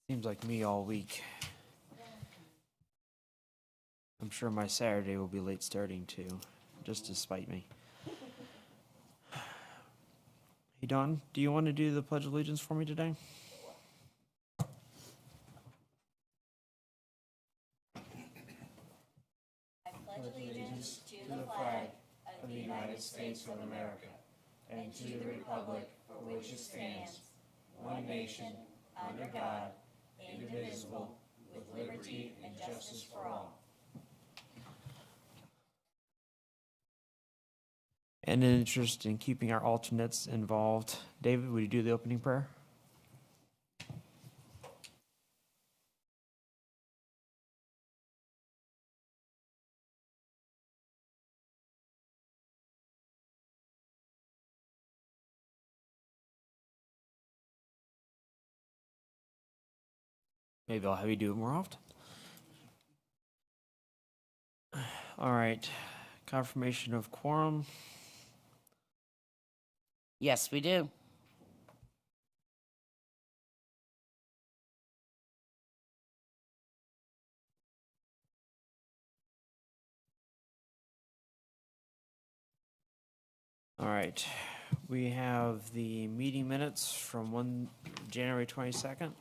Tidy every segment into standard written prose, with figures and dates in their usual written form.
Seems like me all week. I'm sure my Saturday will be late starting too, just to spite me. Hey Don, do you want to do the Pledge of Allegiance for me today? I pledge allegiance to the flag of the United States of America and to the republic for which it stands, one nation, under God, indivisible, with liberty and justice for all. And in interest in keeping our alternates involved, David, would you do the opening prayer? Maybe I'll have you do it more often. All right, confirmation of quorum. Yes, we do. All right, we have the meeting minutes from January 22nd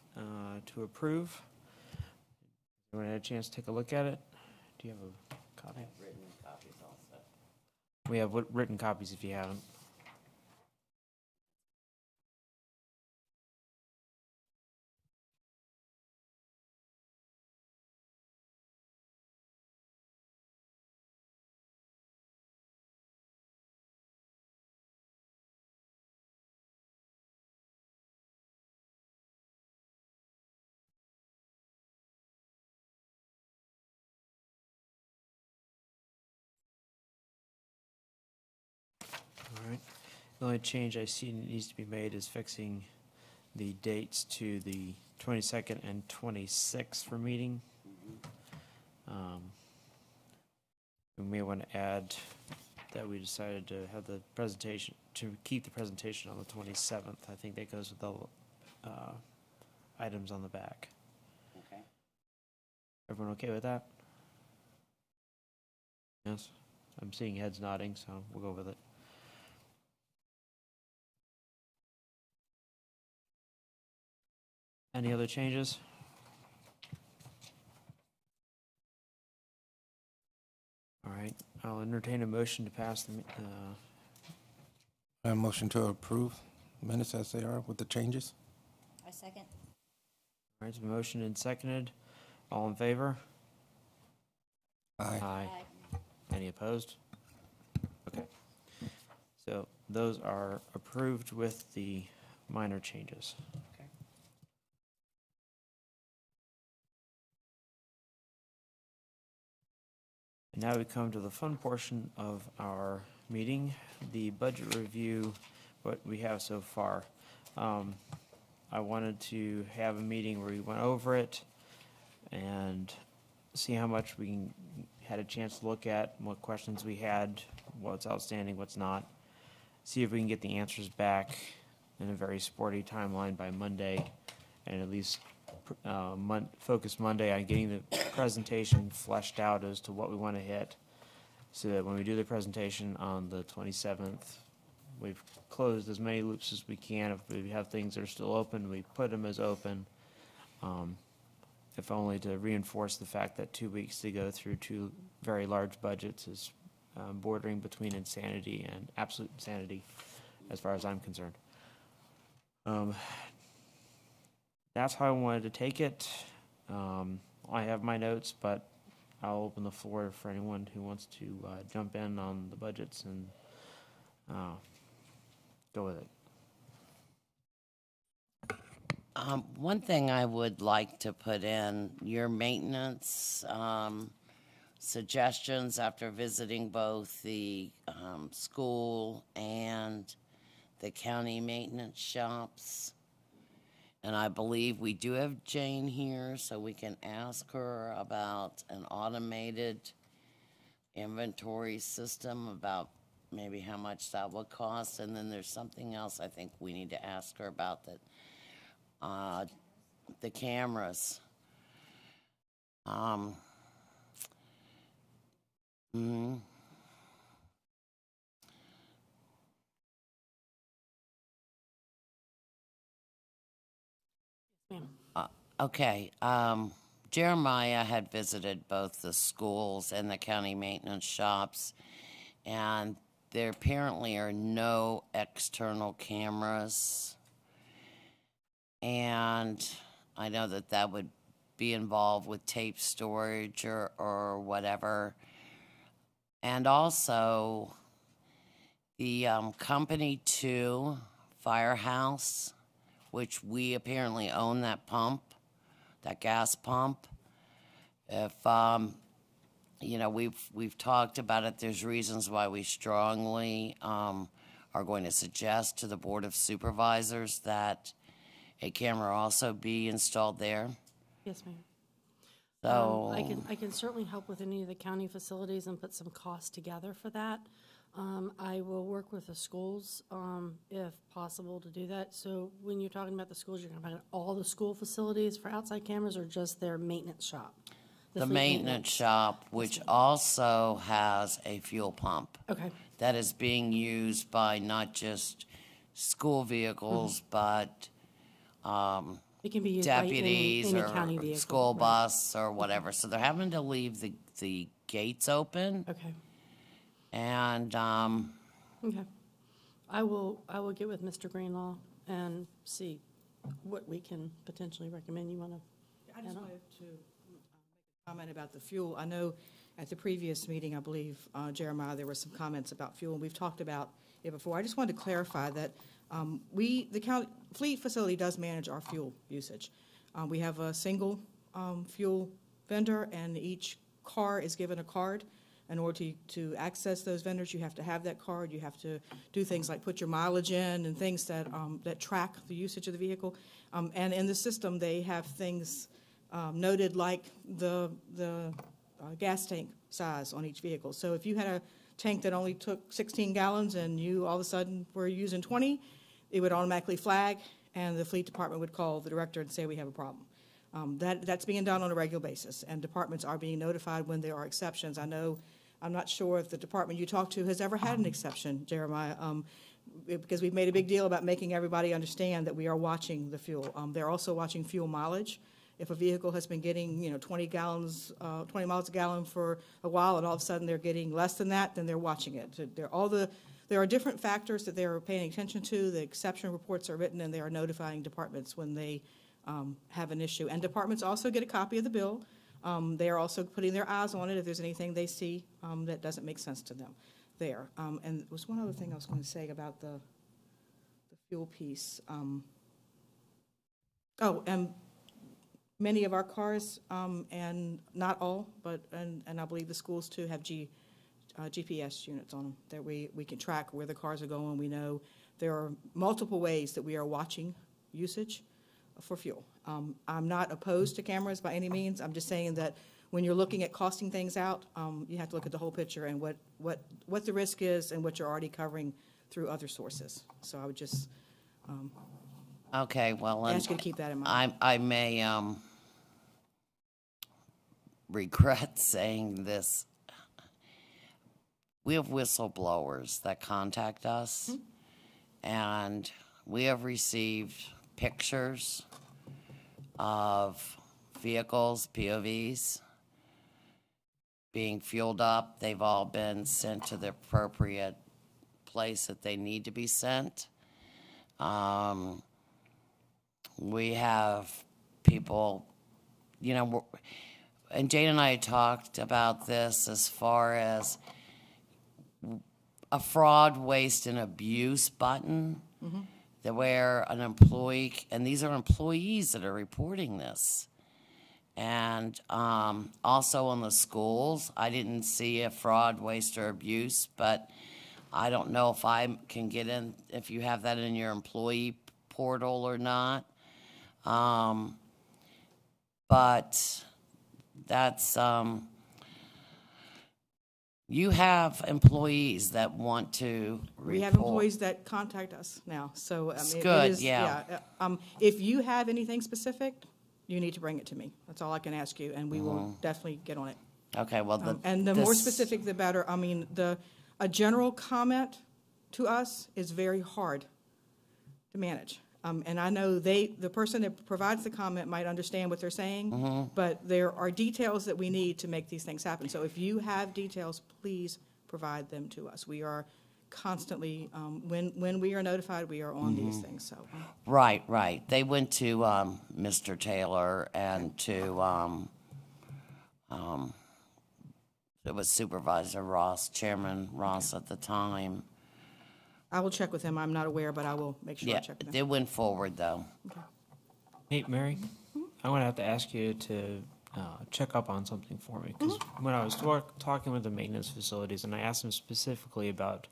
to approve. Anyone had a chance to take a look at it? Do you have a copy? I have written copies also. We have written copies if you haven't. All right. The only change I see needs to be made is fixing the dates to the 22nd and 26th for meeting. We may want to add that we decided to have the presentation, to keep the presentation on the 27th. I think that goes with the items on the back. Okay. Everyone okay with that? Yes? I'm seeing heads nodding, so we'll go with it. Any other changes? All right, I'll entertain a motion to pass the, A motion to approve minutes as they are with the changes. I second. all right, it's been motioned and seconded. All in favor? Aye. Aye. Any opposed? Okay. So those are approved with the minor changes. Okay. And now we come to the fun portion of our meeting, the budget review, what we have so far. I wanted to have a meeting where we went over it and see how much we had a chance to look at, what questions we had, what's outstanding, what's not. See if we can get the answers back in a very sporty timeline by Monday, and at least focus Monday on getting the presentation fleshed out as to what we want to hit, so that when we do the presentation on the 27th, we've closed as many loops as we can. If we have things that are still open, we put them as open, if only to reinforce the fact that 2 weeks to go through two very large budgets is bordering between insanity and absolute insanity, as far as I'm concerned. That's how I wanted to take it. I have my notes, but I'll open the floor for anyone who wants to jump in on the budgets and go with it. One thing I would like to put in, your maintenance suggestions after visiting both the school and the county maintenance shops. And I believe we do have Jane here, so we can ask her about an automated inventory system, about maybe how much that would cost. And then there's something else I think we need to ask her about that the cameras. Mm, okay. Jeremiah had visited both the schools and the county maintenance shops, and there apparently are no external cameras. And I know that that would be involved with tape storage or whatever. And also, the Company 2 firehouse, which we apparently own that pump, that gas pump. If, you know, we've talked about it, there's reasons why we strongly are going to suggest to the Board of Supervisors that a camera also be installed there. Yes, ma'am. So I can certainly help with any of the county facilities and put some costs together for that. I will work with the schools, if possible, to do that. So when you're talking about the schools, you're talking about all the school facilities for outside cameras or just their maintenance shop? the fleet maintenance shop, which also has a fuel pump. Okay, That is being used by not just school vehicles, but it can be used by deputies any or county vehicle. school right. bus or whatever. So they're having to leave the gates open. Okay, And okay. I will get with Mr. Greenlaw and see what we can potentially recommend. You want to? I just wanted to make a comment about the fuel. I know at the previous meeting, I believe, Jeremiah, there were some comments about fuel, and we've talked about it before. I just wanted to clarify that the county fleet facility does manage our fuel usage. We have a single fuel vendor, and each car is given a card. In order to access those vendors, you have to have that card. You have to do things like put your mileage in and things that that track the usage of the vehicle. And in the system, they have things noted like the gas tank size on each vehicle. So if you had a tank that only took 16 gallons and you all of a sudden were using 20, it would automatically flag, and the fleet department would call the director and say we have a problem. That's being done on a regular basis, and departments are being notified when there are exceptions. I'm not sure if the department you talked to has ever had an exception, Jeremiah, because we've made a big deal about making everybody understand that we are watching the fuel. They're also watching fuel mileage. If a vehicle has been getting, 20 miles a gallon for a while, and all of a sudden they're getting less than that, then they're watching it. There are different factors that they are paying attention to. The exception reports are written, and they are notifying departments when they have an issue. And departments also get a copy of the bill. They are also putting their eyes on it if there's anything they see that doesn't make sense to them there. And there was one other thing I was going to say about the fuel piece. And many of our cars, and not all, but and I believe the schools too, have GPS units on them that we can track where the cars are going. We know there are multiple ways that we are watching usage for fuel. I'm not opposed to cameras by any means. I'm just saying that when you're looking at costing things out, you have to look at the whole picture and what the risk is and what you're already covering through other sources. So I would just okay, well, ask you to keep that in mind. I may regret saying this. We have whistleblowers that contact us, and we have received pictures of vehicles, POVs, being fueled up. They've all been sent to the appropriate place that they need to be sent. We have people, and Jane and I talked about this as far as a fraud, waste, and abuse button. That where an employee, and these are employees that are reporting this. And also on the schools, I didn't see a fraud, waste, or abuse, but I don't know if I can get in, if you have that in your employee portal or not. But that's, you have employees that want to report. We have employees that contact us now, so It's it good, is, yeah. If you have anything specific, you need to bring it to me. That's all I can ask you, and we will definitely get on it. Okay, well, And the more this- specific, the better. I mean, a general comment to us is very hard to manage. And I know the person that provides the comment might understand what they're saying, but there are details that we need to make these things happen. So if you have details, please provide them to us. We are constantly, when we are notified, we are on these things, so. Right. They went to Mr. Taylor and to, it was Supervisor Ross, Chairman Ross at the time. I will check with him. I'm not aware, but I will make sure I Yeah, check with him. they went forward, though. Hey, Mary, I'm going to have to ask you to check up on something for me, because when I was talking with the maintenance facilities, and I asked them specifically about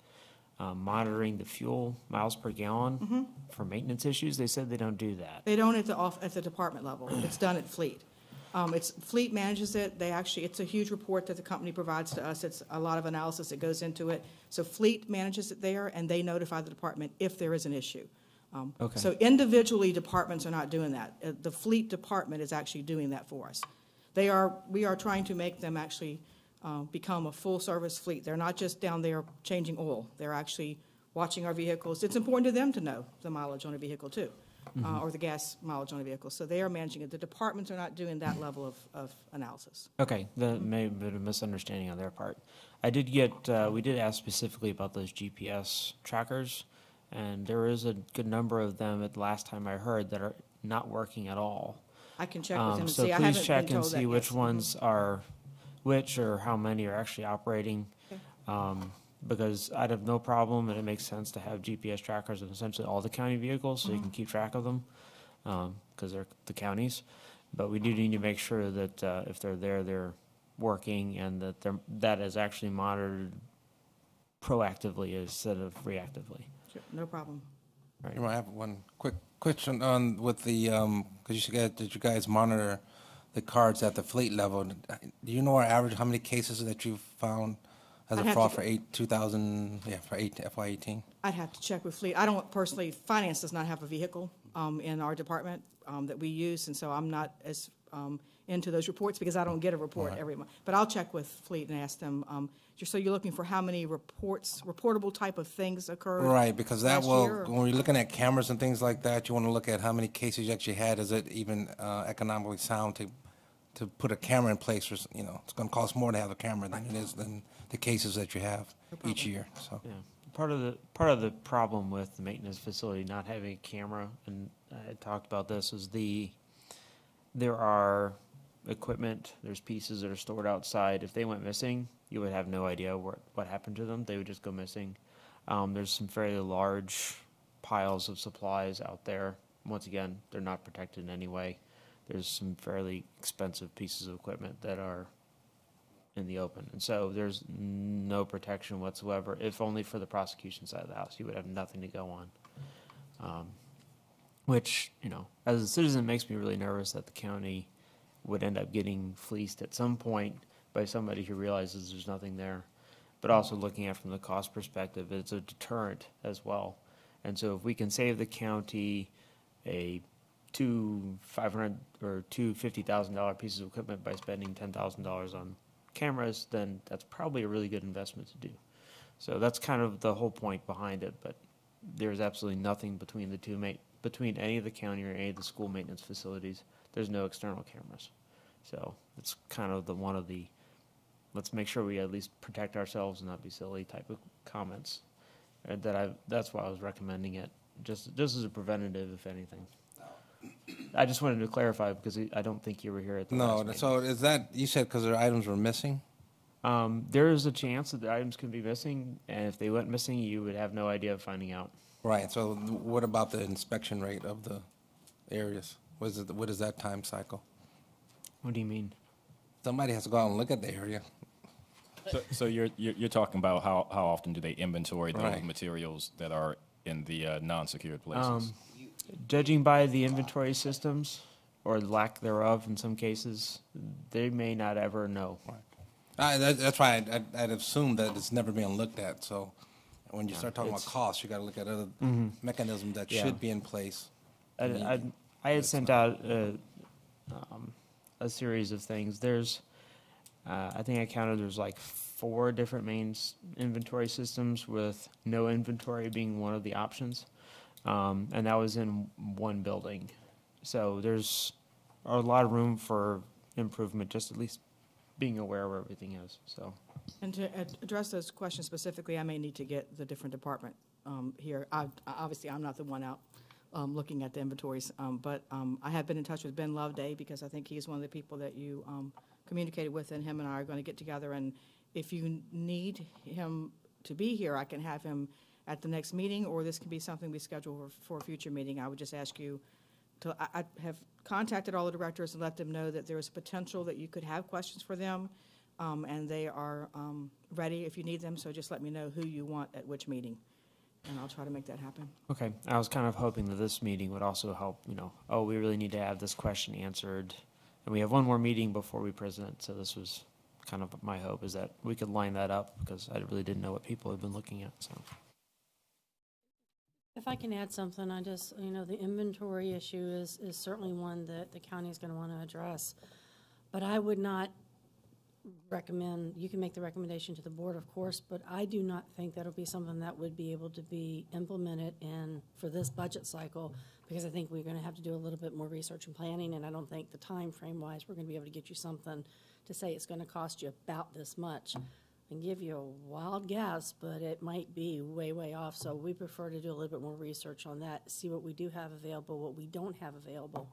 monitoring the fuel miles per gallon for maintenance issues, they said they don't do that. They don't at the department level. It's done at Fleet. Fleet manages it. It's a huge report that the company provides to us. It's a lot of analysis that goes into it. So Fleet manages it there, and they notify the department if there is an issue. Okay. So individually, departments are not doing that. The Fleet department is actually doing that for us. We are trying to make them actually become a full-service fleet. They're not just down there changing oil. They're actually watching our vehicles. It's important to them to know the mileage on a vehicle, too. Or the gas mileage on a vehicle. So they are managing it. The departments are not doing that level of analysis. Okay, that may have been a misunderstanding on their part. We did ask specifically about those GPS trackers, and there is a good number of them at the last time I heard that are not working at all. I can check with them and So see. I please haven't check been and told that see yet. which ones are which, or how many are actually operating. Okay. Because I'd have no problem, and it makes sense to have GPS trackers on essentially all the county vehicles, so you can keep track of them, because they're the counties. But we do need to make sure that if they're there, they're working, and that is actually monitored proactively instead of reactively. Sure, no problem. You might have one quick question on with the, because you said that you guys monitor the cards at the fleet level. Do you know our average, how many cases that you've found as I'd a have fraud to- for FY18? I'd have to check with Fleet. I don't personally, finance does not have a vehicle in our department that we use, and so I'm not as into those reports because I don't get a report every month. But I'll check with Fleet and ask them, so you're looking for how many reportable type of things occurred? Right, because that last will, year, or- when you're looking at cameras and things like that, you want to look at how many cases you actually had. Is it even economically sound to put a camera in place? Or, it's going to cost more to have a camera than it is than the cases that you have each year. So. Yeah, part of the problem with the maintenance facility not having a camera, and I had talked about this, is there are there's pieces that are stored outside. If they went missing, you would have no idea what happened to them. They would just go missing. There's some fairly large piles of supplies out there. Once again, they're not protected in any way. There's some fairly expensive pieces of equipment that are in the open. And so there's no protection whatsoever, if only for the prosecution side of the house. You would have nothing to go on. Which, as a citizen, makes me really nervous that the county would end up getting fleeced at some point by somebody who realizes there's nothing there. But also looking at it from the cost perspective, it's a deterrent as well. And so if we can save the county two $500,000 or two $50,000 pieces of equipment by spending $10,000 on cameras, then that's probably a really good investment to do. So that's kind of the whole point behind it. But there's absolutely nothing between the two, between any of the county or any of the school maintenance facilities. There's no external cameras. So it's kind of let's make sure we at least protect ourselves and not be silly type of comments. That's why I was recommending it, just as a preventative, if anything. I just wanted to clarify because I don't think you were here at the last No, meeting. so is that, you said because their items were missing? There is a chance that the items could be missing, and if they went missing, you would have no idea of finding out. Right, so what about the inspection rate of the areas? What is that time cycle? What do you mean? Somebody has to go out and look at the area. So you're talking about how often do they inventory those Right. materials that are in the non-secured places? Judging by the inventory systems, or the lack thereof in some cases, they may not ever know. That's why I'd assumed that it's never being looked at, so when you start talking about it's- costs, you gotta look at other mechanisms that Yeah. should be in place. I had sent out a series of things. There's, I think I counted, there's like 4 different inventory systems, with no inventory being one of the options. And that was in one building. So there's a lot of room for improvement, just at least being aware where everything is, so. And to address those questions specifically, I may need to get the different department here. Obviously, I'm not the one out looking at the inventories, but I have been in touch with Ben Loveday, because I think he's one of the people that you communicated with, and him and I are going to get together. And if you need him to be here, I can have him at the next meeting, or this can be something we schedule for a future meeting. I would just ask you to, I have contacted all the directors and let them know that there is potential that you could have questions for them, and they are ready if you need them, so just let me know who you want at which meeting, and I'll try to make that happen. Okay, I was kind of hoping that this meeting would also help, oh, we really need to have this question answered. And we have one more meeting before we present, so this was kind of my hope, is that we could line that up, because I really didn't know what people had been looking at, so. If I can add something, I just, the inventory issue is certainly one that the county is going to want to address. But I would not recommend, you can make the recommendation to the board, of course, but I do not think that'll be something that would be able to be implemented for this budget cycle, because I think we're going to have to do a little bit more research and planning, and I don't think the time frame wise we're going to be able to get you something to say it's going to cost you about this much. And give you a wild guess, but it might be way, way off. So we prefer to do a little bit more research on that, see what we do have available, what we don't have available,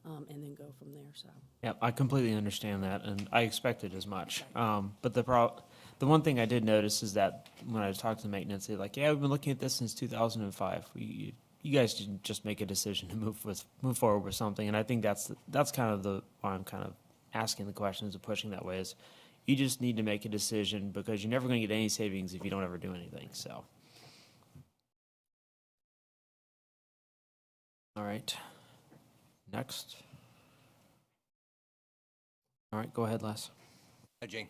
and then go from there. So. Yeah, I completely understand that, and I expected as much. But the one thing I did notice is that when I talked to maintenance, they're like, "Yeah, we've been looking at this since 2005. You guys didn't just make a decision to move forward with something." And I think that's kind of why I'm kind of asking the questions and pushing that way is. You just need to make a decision, because you're never going to get any savings if you don't ever do anything, so. All right. Next. All right, go ahead, Les. Hi, Jane.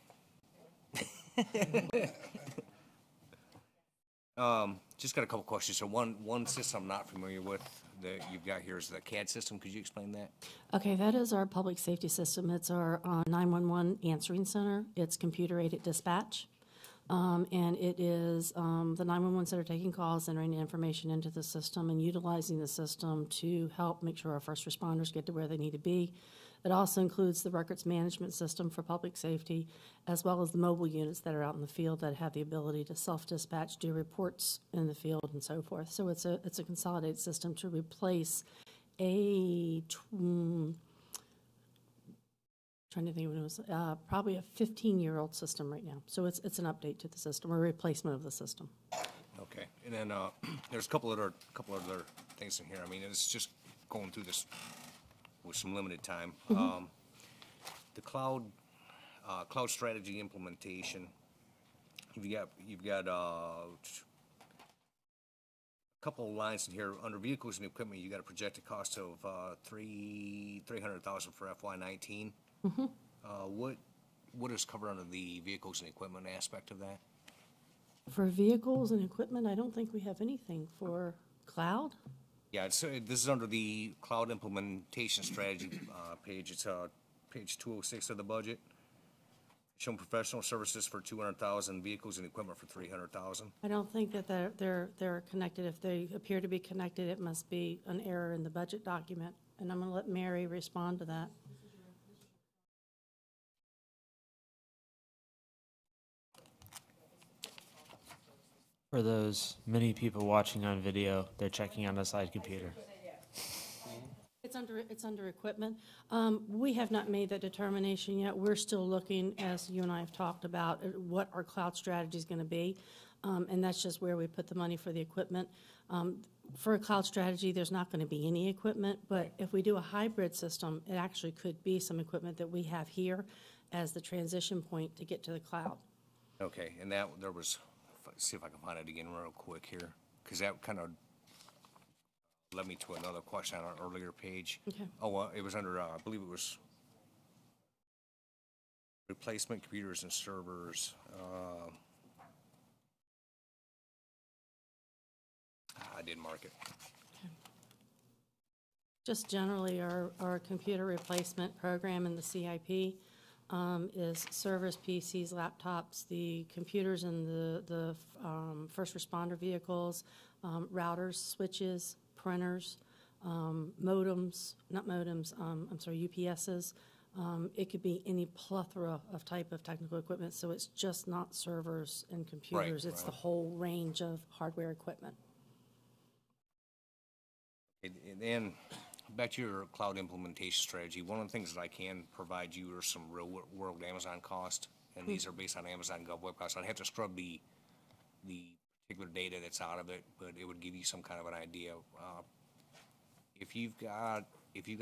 Just got a couple questions. So one system I'm not familiar with that you've got here is the CAD system. Could you explain that? Okay, that is our public safety system. It's our 911 answering center. It's computer-aided dispatch. And it is the 911s that are taking calls, entering information into the system, and utilizing the system to help make sure our first responders get to where they need to be. It also includes the records management system for public safety, as well as the mobile units that are out in the field that have the ability to self-dispatch, do reports in the field, and so forth. So it's a consolidated system to replace trying to think when it was probably a 15-year-old system right now. So it's an update to the system, or a replacement of the system. Okay. And then there's a couple other things in here. I mean, it's just going through this with some limited time. Mm-hmm. The cloud strategy implementation. You've got a couple of lines in here under vehicles and equipment. You got a projected cost of $300,000 for FY19. Mm-hmm. What is covered under the vehicles and equipment aspect of that? For vehicles and equipment, I don't think we have anything for cloud. Yeah, this is under the cloud implementation strategy page. It's page 206 of the budget. Showing professional services for $200,000, vehicles and equipment for $300,000. I don't think that they're connected. If they appear to be connected, it must be an error in the budget document. And I'm going to let Mary respond to that. For those many people watching on video, they're checking on the side computer. It's under equipment. We have not made that determination yet. We're still looking, as you and I have talked about, what our cloud strategy is going to be, and that's just where we put the money for the equipment. For a cloud strategy, there's not going to be any equipment, but if we do a hybrid system, it actually could be some equipment that we have here as the transition point to get to the cloud. Okay, and there was. Let's see if I can find it again real quick here, because that kind of led me to another question on an earlier page. Okay. Oh, it was under, I believe it was replacement computers and servers. I didn't mark it. Just generally, our computer replacement program in the CIP is servers, PCs, laptops, the computers in the first responder vehicles, routers, switches, printers, modems, not modems, I'm sorry, UPSs. It could be any plethora of type of technical equipment, so it's just not servers and computers. It's the whole range of hardware equipment. And then, back to your cloud implementation strategy, one of the things that I can provide you are some real-world Amazon cost, and these are based on Amazon Gov web costs. I'd have to scrub the particular data that's out of it, but it would give you some kind of an idea. If you've got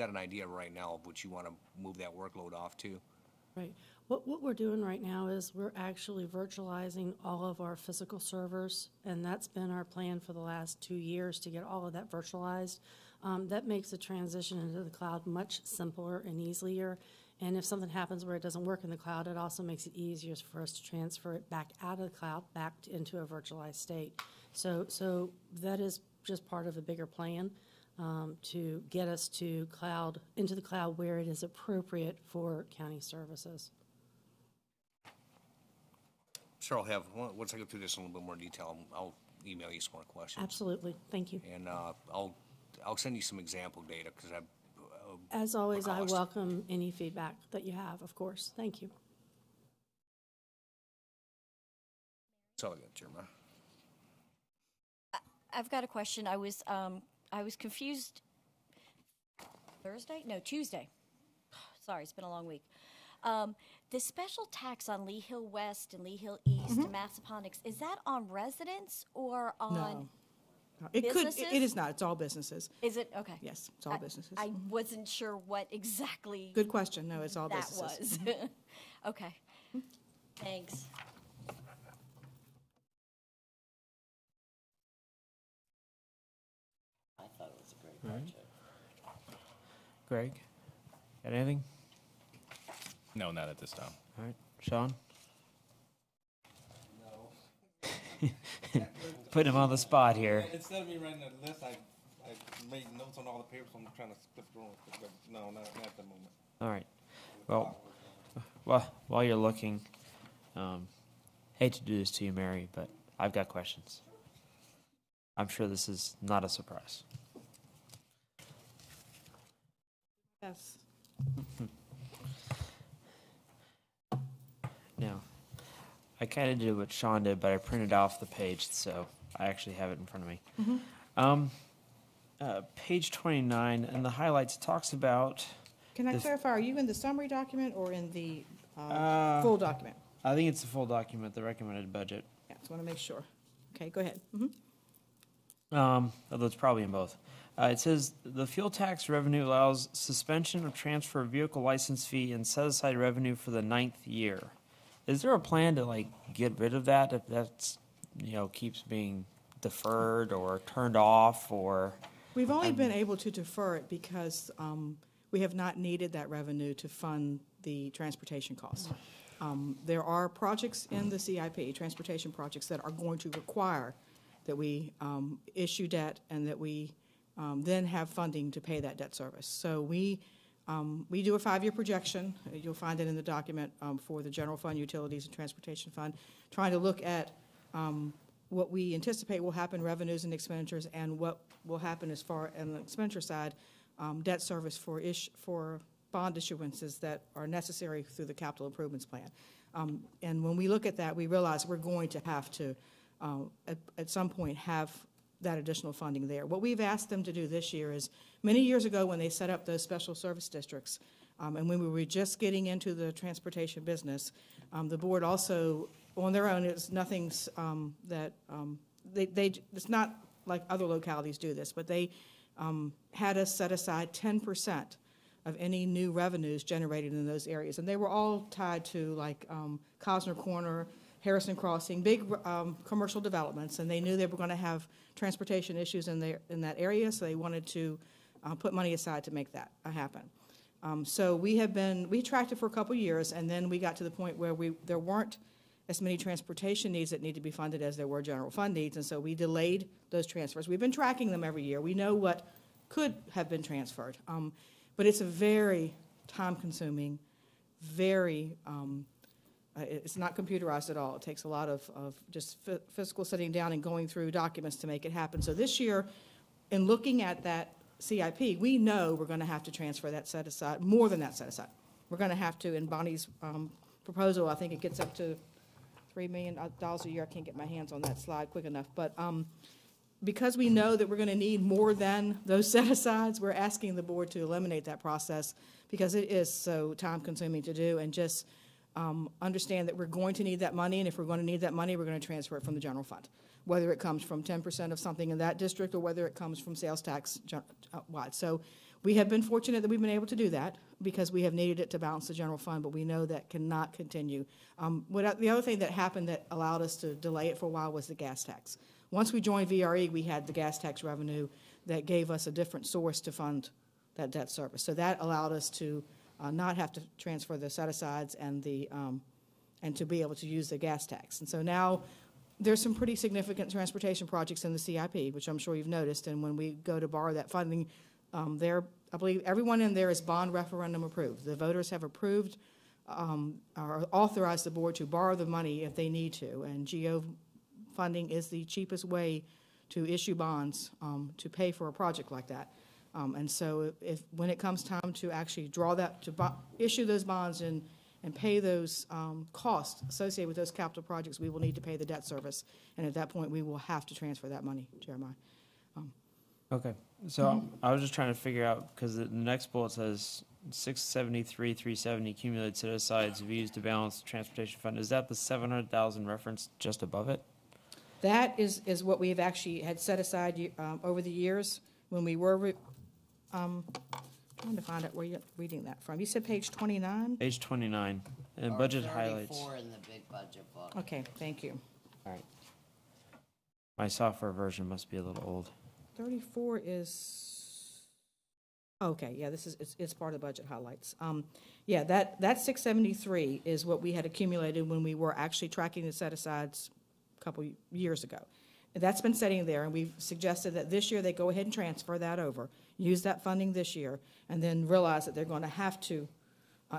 an idea right now of what you want to move that workload off to. Right. What we're doing right now is we're actually virtualizing all of our physical servers, and that's been our plan for the last 2 years to get all of that virtualized. That makes the transition into the cloud much simpler and easier. And if something happens where it doesn't work in the cloud, it also makes it easier for us to transfer it back out of the cloud, back into a virtualized state. So that is just part of a bigger plan. To get us to into the cloud where it is appropriate for county services. Sure, once I go through this in a little bit more detail, I'll email you some more questions. Absolutely, thank you. And I'll send you some example data, because As always, I welcome any feedback that you have, of course. Thank you. That's all I got, Jeremiah. I've got a question. I was confused. Tuesday. Sorry, it's been a long week. The special tax on Lee Hill West and Lee Hill East and Massaponax, is that on residents or on businesses? It is not. It's all businesses. Is it? Okay. Yes, it's all businesses. I wasn't sure what exactly Good question. No, it's all that businesses. was. Okay. Thanks. I thought it was a great project. Greg, got anything? No, not at this time. All right, Sean? No. Put him on the spot here. Instead of me writing a list, I made notes on all the papers, so I'm trying to skip through them. No, not at the moment. All right. Well, while you're looking, hate to do this to you, Mary, but I've got questions. I'm sure this is not a surprise. Yes. Now, I kind of did what Sean did, but I printed off the page, so I actually have it in front of me. Page 29, in the highlights, it talks about... Can I clarify, are you in the summary document or in the full document? I think it's the full document, the recommended budget. Yeah, just want to make sure. Okay, go ahead. Although it's probably in both. It says the fuel tax revenue allows suspension of transfer of vehicle license fee and set aside revenue for the 9th year. Is there a plan to get rid of that if that's keeps being deferred or turned off or? We've only been able to defer it because we have not needed that revenue to fund the transportation costs. There are projects in the CIP, transportation projects, that are going to require that we issue debt and that we then have funding to pay that debt service. So we do a 5-year projection. You'll find it in the document for the general fund, utilities, and transportation fund, trying to look at what we anticipate will happen, revenues and expenditures, and what will happen as far on the expenditure side, debt service for bond issuances that are necessary through the capital improvements plan. And when we look at that, we realize we're going to have to, at some point, have that additional funding there. What we've asked them to do this year is, many years ago when they set up those special service districts, and when we were just getting into the transportation business, the board also, on their own, it's nothing that, it's not like other localities do this, but they had us set aside 10% of any new revenues generated in those areas. And they were all tied to Cosner Corner, Harrison Crossing, big commercial developments, and they knew they were going to have transportation issues in that area, so they wanted to put money aside to make that happen. So we tracked it for a couple years, and then we got to the point where there weren't as many transportation needs that need to be funded as there were general fund needs, and so we delayed those transfers. We've been tracking them every year. We know what could have been transferred. But it's a very time-consuming, very, it's not computerized at all. It takes a lot of just physical sitting down and going through documents to make it happen. So this year, in looking at that CIP, we know we're going to have to transfer that set aside, more than that set aside. We're going to have to, in Bonnie's proposal, I think it gets up to $3 million a year. I can't get my hands on that slide quick enough. But because we know that we're going to need more than those set-asides, we're asking the board to eliminate that process because it is so time-consuming to do, and just understand that we're going to need that money, and if we're going to need that money, we're going to transfer it from the general fund, whether it comes from 10% of something in that district or whether it comes from sales tax wide. So we have been fortunate that we've been able to do that because we have needed it to balance the general fund, but we know that cannot continue. The other thing that happened that allowed us to delay it for a while was the gas tax. Once we joined VRE, we had the gas tax revenue that gave us a different source to fund that debt service. So that allowed us to not have to transfer the set-asides and to be able to use the gas tax. And so now there's some pretty significant transportation projects in the CIP, which I'm sure you've noticed. And when we go to borrow that funding, I believe everyone in there is bond referendum approved. The voters have approved or authorized the board to borrow the money if they need to. And GO funding is the cheapest way to issue bonds to pay for a project like that. And so when it comes time to actually draw that, to issue those bonds and pay those costs associated with those capital projects, we will need to pay the debt service. And at that point, we will have to transfer that money, Jeremiah. Okay, so I was just trying to figure out, because the next bullet says 673,370 accumulated set-asides to be used to balance the transportation fund. Is that the 700,000 reference just above it? That is what we've actually had set aside over the years when we were trying to find out where you're reading that from. You said page 29? Page 29, and Or budget highlights. 34 in the big budget book. Okay, thank you. All right. My software version must be a little old. 34 is, okay, yeah, this is, it's part of the budget highlights. Yeah, that 673 is what we had accumulated when we were actually tracking the set-asides a couple years ago. And that's been sitting there, and we've suggested that this year they go ahead and transfer that over, use that funding this year, and then realize that they're going to have to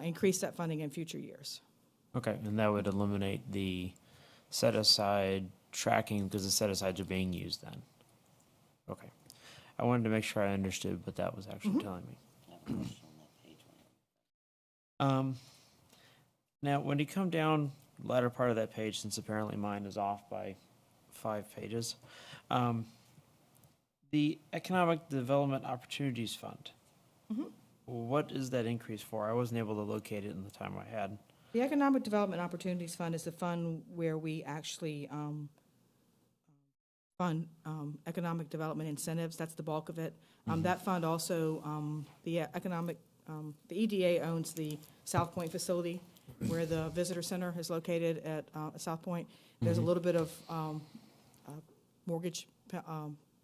increase that funding in future years. Okay, and that would eliminate the set-aside tracking because the set-asides are being used then. Okay. I wanted to make sure I understood what that was actually telling me. I have a question on that page when Now, when you come down the latter part of that page, since apparently mine is off by 5 pages, the Economic Development Opportunities Fund, what is that increase for? I wasn't able to locate it in the time I had. The Economic Development Opportunities Fund is the fund where we actually fund economic development incentives. That's the bulk of it. That fund also, the EDA owns the South Point facility where the visitor center is located at South Point. There's a little bit of mortgage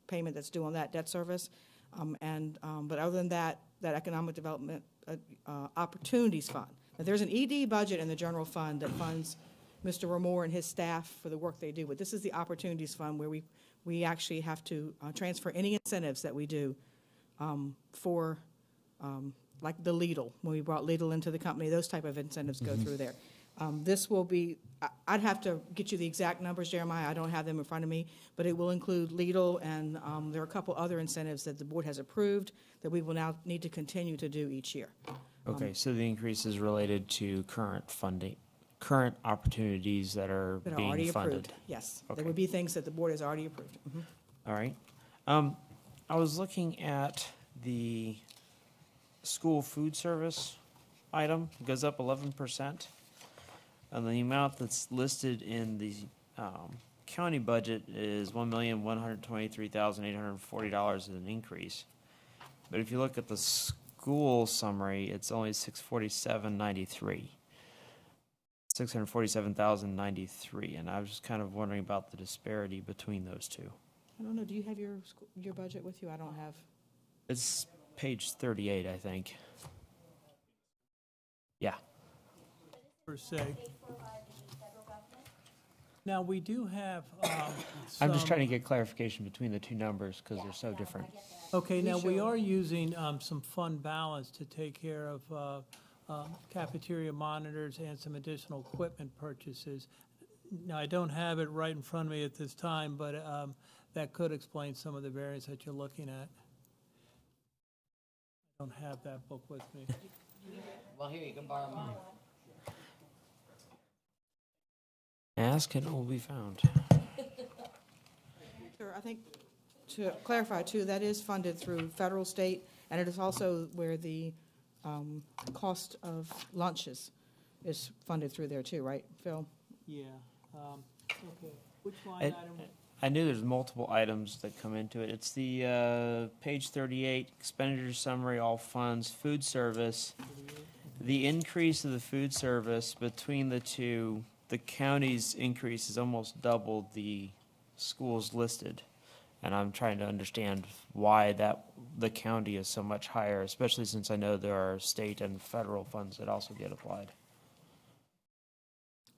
payment that's due on that debt service. But other than that, that Economic Development Opportunities Fund. Now, there's an ED budget in the general fund that funds Mr. Ramore and his staff for the work they do. But this is the Opportunities Fund where we actually have to transfer any incentives that we do for, like the Lidl, when we brought Lidl into the company, those type of incentives go through there. This will be, I'd have to get you the exact numbers, Jeremiah. I don't have them in front of me, but it will include Lidl, and there are a couple other incentives that the board has approved that we will now need to continue to do each year. Okay, so the increase is related to current funding, current opportunities that are That are being already funded. approved, yes. Okay. There would be things that the board has already approved. All right. I was looking at the school food service item. It goes up 11%. And the amount that's listed in the county budget is $1,123,840 as an increase. But if you look at the school summary, it's only $647,093. $647,093, and I was just kind of wondering about the disparity between those two. I don't know, do you have your budget with you? I don't have. It's page 38, I think. Yeah. Per se. Now, we do have I'm just some- trying to get clarification between the two numbers because they're so different. Okay, now, we are using some fund balance to take care of cafeteria monitors and some additional equipment purchases. Now, I don't have it right in front of me at this time, but that could explain some of the variance that you're looking at. I don't have that book with me. Well, here, you can borrow mine. Ask and it will be found. Sure, I think to clarify too, that is funded through federal, state, and it is also where the cost of lunches is funded through there too, right, Phil? Yeah, okay. Which line It- item? I knew there's multiple items that come into it. It's the page 38, expenditure summary, all funds, food service. The increase of the food service between the two, the county's increase is almost double the schools listed. And I'm trying to understand why the county is so much higher, especially since I know there are state and federal funds that also get applied.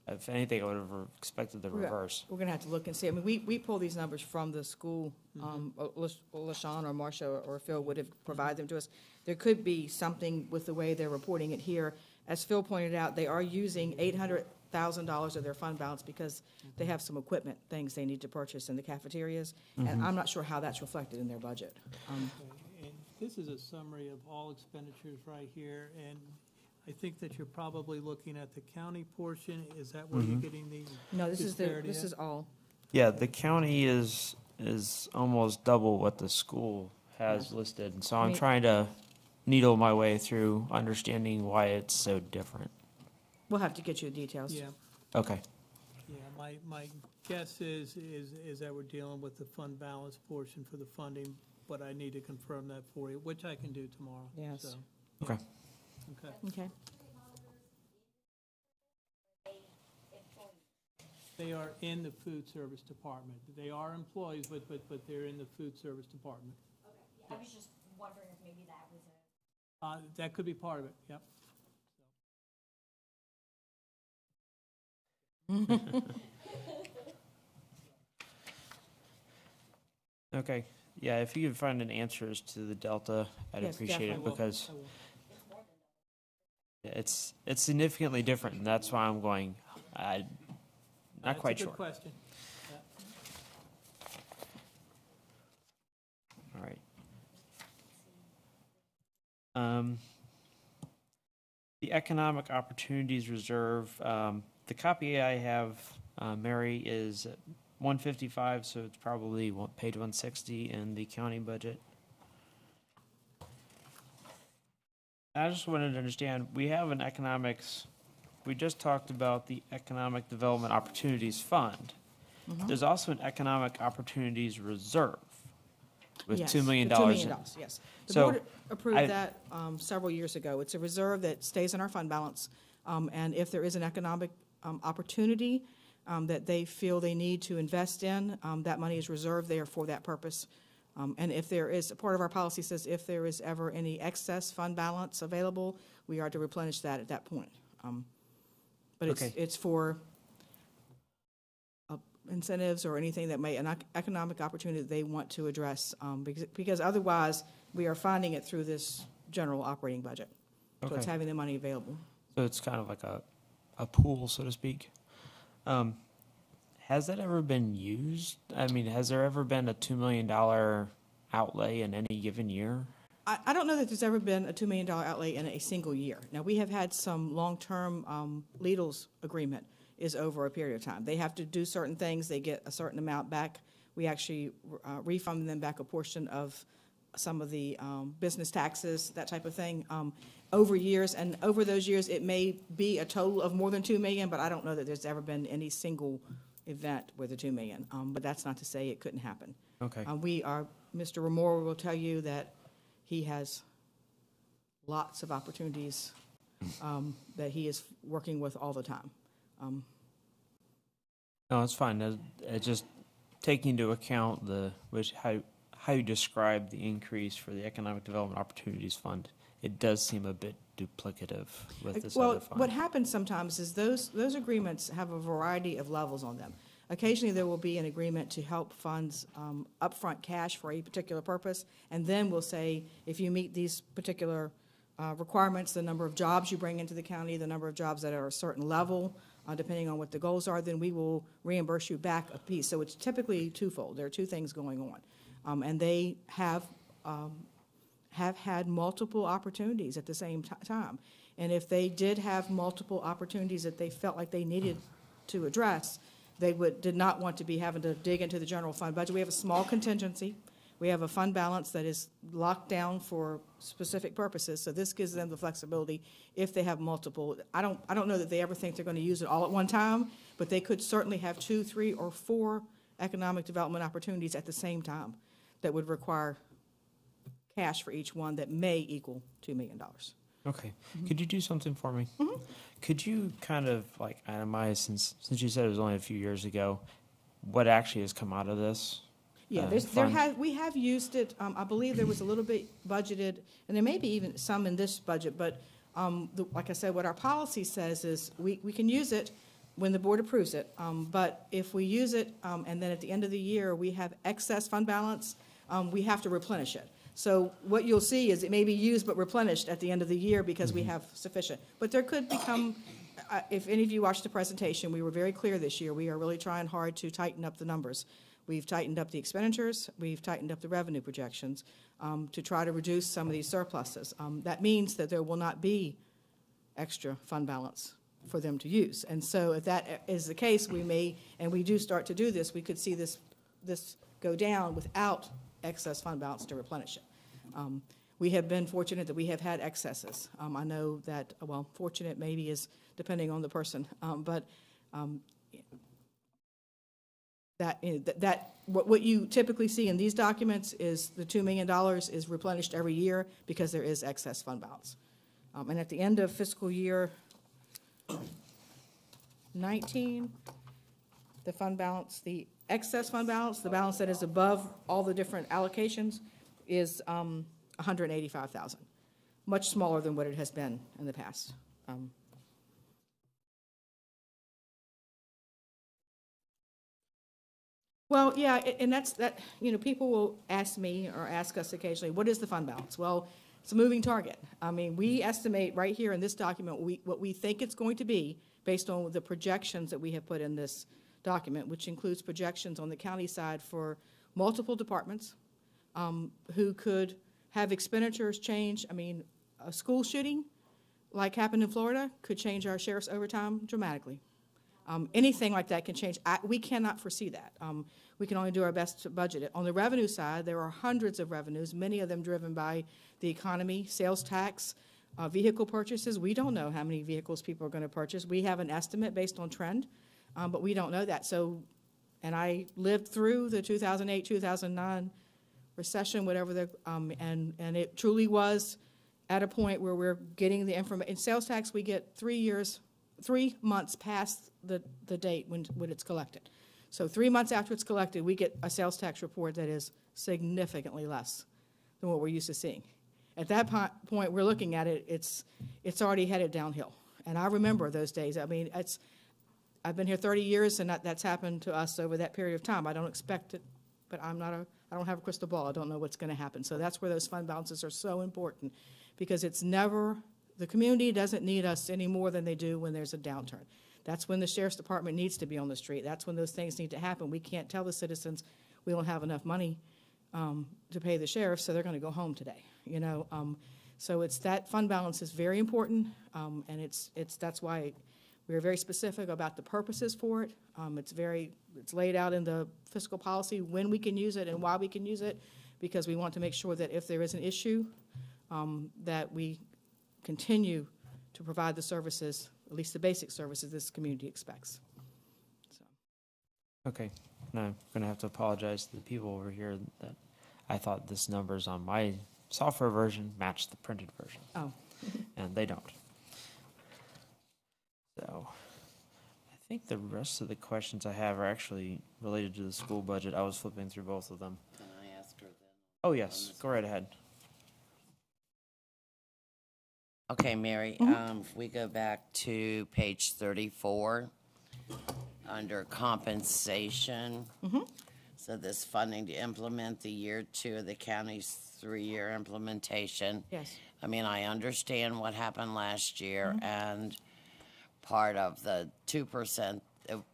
If anything, I would have expected the reverse. We're gonna have to look and see. I mean, we pull these numbers from the school. LaShawn or Marcia or Phil would have provided them to us. There could be something with the way they're reporting it here. As Phil pointed out, they are using $800,000 of their fund balance because they have some equipment things they need to purchase in the cafeterias. And I'm not sure how that's reflected in their budget. And this is a summary of all expenditures right here, and I think that you're probably looking at the county portion. Is that where you're getting the No, this disparity is at? all. Yeah, the county is almost double what the school has listed. And so I'm mean- trying to needle my way through understanding why it's so different. We'll have to get you the details. Yeah, Okay. yeah, my guess is that we're dealing with the fund balance portion for the funding, but I need to confirm that for you, which I can do tomorrow. Yes. So, Okay. okay. Okay. They are in the food service department. They are employees, but they're in the food service department. I was just wondering if maybe that was That could be part of it, yep. Okay. Yeah, if you could find an answers to the delta, I'd Yes, appreciate it definitely. because I will. it's significantly different, and that's why I'm going. Not That's quite a sure. good question. All right. The Economic Opportunities Reserve, the copy I have, Mary, is 155, so it's probably page 160 in the county budget. I just wanted to understand, we have an economics, we just talked about the Economic Development Opportunities Fund. There's also an Economic Opportunities Reserve with Yes, $2 million. the $2 million, yes. The So, board approved I- that several years ago. It's a reserve that stays in our fund balance, and if there is an economic opportunity that they feel they need to invest in, that money is reserved there for that purpose. And if there is, part of our policy says if there is ever any excess fund balance available, we are to replenish that at that point. But Okay. it's for incentives or anything that may, an economic opportunity that they want to address, because otherwise, we are funding it through this general operating budget. So it's Okay. having the money available. So it's kind of like a pool, so to speak. Has that ever been used? I mean, has there ever been a $2 million outlay in any given year? I don't know that there's ever been a $2 million outlay in a single year. Now, we have had some long-term Lidl's agreement is over a period of time. They have to do certain things, they get a certain amount back. We actually refund them back a portion of some of the business taxes, that type of thing, over years. And over those years, it may be a total of more than $2 million, but I don't know that there's ever been any single event with a $2 million. But that's not to say it couldn't happen. Okay. Mr. Ramore will tell you that he has lots of opportunities that he is working with all the time. No, it's fine. It's just taking into account how you describe the increase for the Economic Development Opportunities Fund. It does seem a bit duplicative with this other fund. What happens sometimes is those agreements have a variety of levels on them. occasionally there will be an agreement to help funds upfront cash for a particular purpose, and then we'll say, if you meet these particular requirements, the number of jobs you bring into the county, the number of jobs that are a certain level, depending on what the goals are, then we will reimburse you back a piece. So it's typically twofold. There are two things going on. And they have had multiple opportunities at the same time. And if they did have multiple opportunities that they felt like they needed to address, they did not want to be having to dig into the general fund budget. We have a small contingency. We have a fund balance that is locked down for specific purposes, so this gives them the flexibility if they have multiple. I don't know that they ever think they're going to use it all at one time, but they could certainly have 2, 3, or 4 economic development opportunities at the same time that would require cash for each one that may equal $2 million. Okay. Could you do something for me? Could you kind of like itemize, since you said it was only a few years ago, what actually has come out of this? Yeah, we have used it. I believe there was a little bit budgeted, and there may be even some in this budget, but like I said, what our policy says is we can use it when the board approves it, but if we use it and then at the end of the year we have excess fund balance, we have to replenish it. So what you'll see is it may be used but replenished at the end of the year because we have sufficient. But there could become, if any of you watched the presentation, we were very clear this year. We are really trying hard to tighten up the numbers. We've tightened up the expenditures, we've tightened up the revenue projections to try to reduce some of these surpluses. That means that there will not be extra fund balance for them to use. And so if that is the case, we may, and we do start to do this, we could see this go down without excess fund balance to replenish it. We have been fortunate that we have had excesses. I know that, well, fortunate maybe is depending on the person, but what you typically see in these documents is the $2 million is replenished every year because there is excess fund balance. And at the end of fiscal year 19, the fund balance, the excess fund balance, the balance that is above all the different allocations, is $185,000, much smaller than what it has been in the past. Well, yeah, and that's, people will ask me or ask us occasionally, what is the fund balance? Well, it's a moving target. I mean, we estimate right here in this document what we think it's going to be based on the projections that we have put in this document, which includes projections on the county side for multiple departments who could have expenditures change. I mean, a school shooting like happened in Florida could change our sheriff's overtime dramatically. Anything like that can change. We cannot foresee that. We can only do our best to budget it. On the revenue side, there are hundreds of revenues, many of them driven by the economy, sales tax, vehicle purchases. We don't know how many vehicles people are going to purchase. We have an estimate based on trend, but we don't know that. So, and I lived through the 2008, 2009 recession, whatever the, and it truly was at a point where we're getting the information. In sales tax, we get 3 months past the date when it's collected. So 3 months after it's collected, we get a sales tax report that is significantly less than what we're used to seeing. At that point, we're looking at it, it's already headed downhill. And I remember those days. I mean, I've been here 30 years, and that's happened to us over that period of time. I don't expect it, but I don't have a crystal ball. I don't know what's going to happen. So that's where those fund balances are so important, because it's never, the community doesn't need us any more than they do when there's a downturn. That's when the sheriff's department needs to be on the street. That's when those things need to happen. We can't tell the citizens we don't have enough money to pay the sheriff, so they're going to go home today. So it's that fund balance is very important, and that's why we are very specific about the purposes for it. It's laid out in the fiscal policy when we can use it and why we can use it, because we want to make sure that if there is an issue, that we continue to provide the services, at least the basic services this community expects. So. Okay, now I'm going to have to apologize to the people over here that I thought this numbers on my software version matched the printed version. Oh. And they don't. So I think the rest of the questions I have are actually related to the school budget. I was flipping through both of them. Can I ask her then? Oh, yes, go right ahead. Okay, Mary, if we go back to page 34, under compensation. So this funding to implement the year 2 of the county's 3-year implementation. Yes. I mean, I understand what happened last year, and part of the 2%,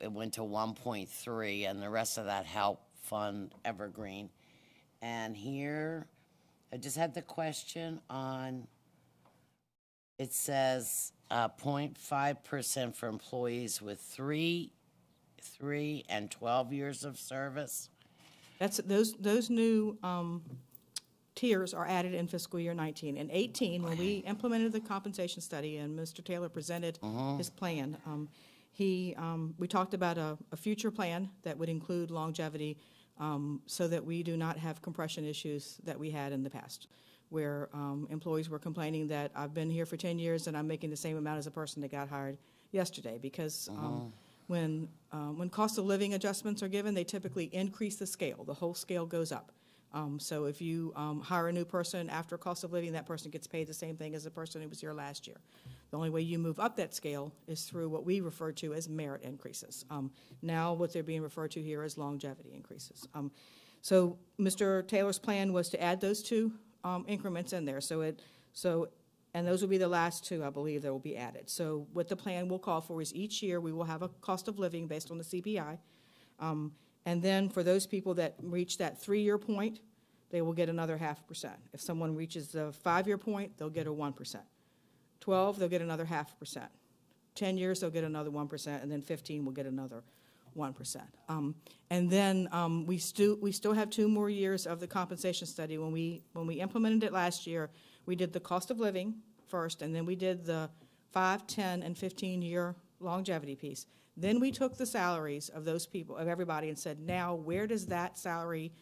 it went to 1.3, and the rest of that helped fund Evergreen. And here, I just had the question on, it says 0.5% for employees with 3 and 12 years of service. That's, those new tiers are added in fiscal year 19. In 18, when we implemented the compensation study and Mr. Taylor presented his plan, we talked about a future plan that would include longevity, so that we do not have compression issues that we had in the past, where employees were complaining that I've been here for 10 years and I'm making the same amount as a person that got hired yesterday, because when cost of living adjustments are given, they typically increase the scale. The whole scale goes up. So if you hire a new person after cost of living, that person gets paid the same thing as the person who was here last year. The only way you move up that scale is through what we refer to as merit increases. Now what they're being referred to here is longevity increases. So Mr. Taylor's plan was to add those 2 increments in there. And those will be the last 2, I believe, that will be added. So what the plan will call for is each year we will have a cost of living based on the CPI. And then for those people that reach that 3-year point, they will get another 0.5%. If someone reaches the 5-year point, they'll get a 1%. 12, they'll get another 0.5%. 10 years, they'll get another 1%, and then 15 will get another 1%. And then we still have 2 more years of the compensation study. When we implemented it last year, we did the cost of living first, and then we did the 5, 10, and 15-year longevity piece. Then we took the salaries of those people, of everybody, and said, now where does that salary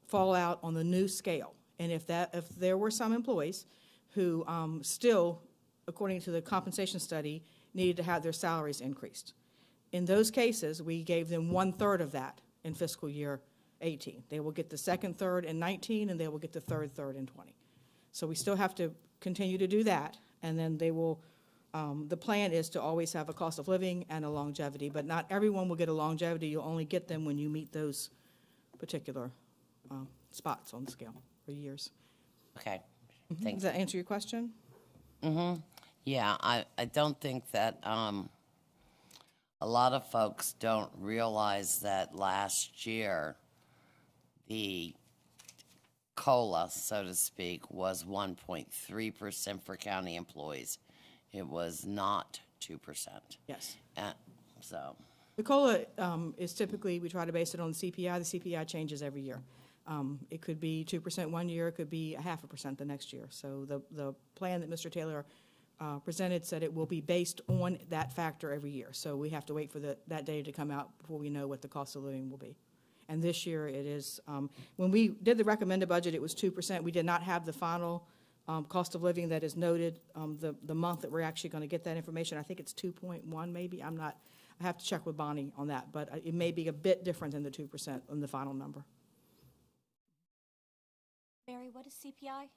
fall out on the new scale? And if there were some employees who still, according to the compensation study, needed to have their salaries increased. In those cases, we gave them 1/3 of that in fiscal year 18. They will get the 2nd third in 19, and they will get the 3rd third in 20. So we still have to continue to do that, and then they will, the plan is to always have a cost of living and a longevity, but not everyone will get a longevity. You'll only get them when you meet those particular spots on the scale or years. Okay, Does thanks. that answer your question? Yeah, I don't think that, a lot of folks don't realize that last year, the COLA, so to speak, was 1.3% for county employees. It was not 2%. Yes. So, The COLA is typically, we try to base it on the CPI. The CPI changes every year. It could be 2% one year, it could be 0.5% the next year. So the plan that Mr. Taylor presented said it will be based on that factor every year. So we have to wait for that data to come out before we know what the cost of living will be. And this year it is, when we did the recommended budget, it was 2%. We did not have the final cost of living that is noted the month that we're actually going to get that information. I think it's 2.1 maybe. I have to check with Bonnie on that, but it may be a bit different than the 2% on the final number. Mary, what is CPI?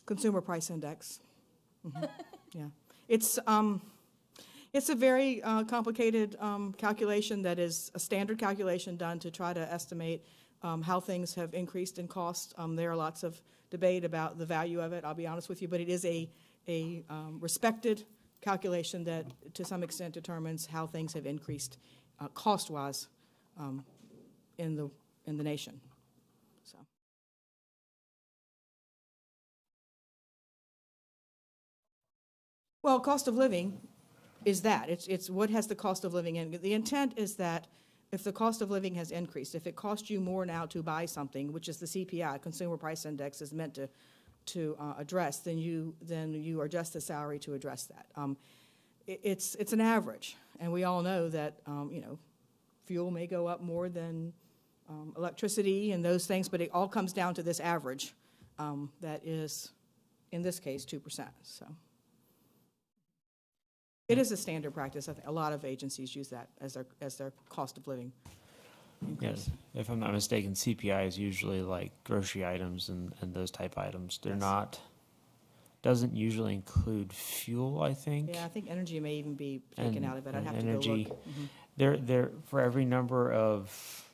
Consumer Price Index. Yeah, it's a very complicated calculation that is a standard calculation done to try to estimate how things have increased in cost. There are lots of debate about the value of it, I'll be honest with you, but it is a respected calculation that to some extent determines how things have increased cost-wise in the nation. So. Well, cost of living is that. It's what has the cost of living in. The intent is that if the cost of living has increased, if it costs you more now to buy something, which is the CPI, Consumer Price Index, is meant to address, then you adjust the salary to address that. It's an average, and we all know that fuel may go up more than electricity and those things, but it all comes down to this average that is, in this case, 2%. So. It is a standard practice. I think a lot of agencies use that as their cost of living increase. Yes, if I'm not mistaken, CPI is usually like grocery items and those type items. They're not, doesn't usually include fuel, I think. Yeah, I think energy may even be taken out of it. I'd have to energy, go look. There, for every number of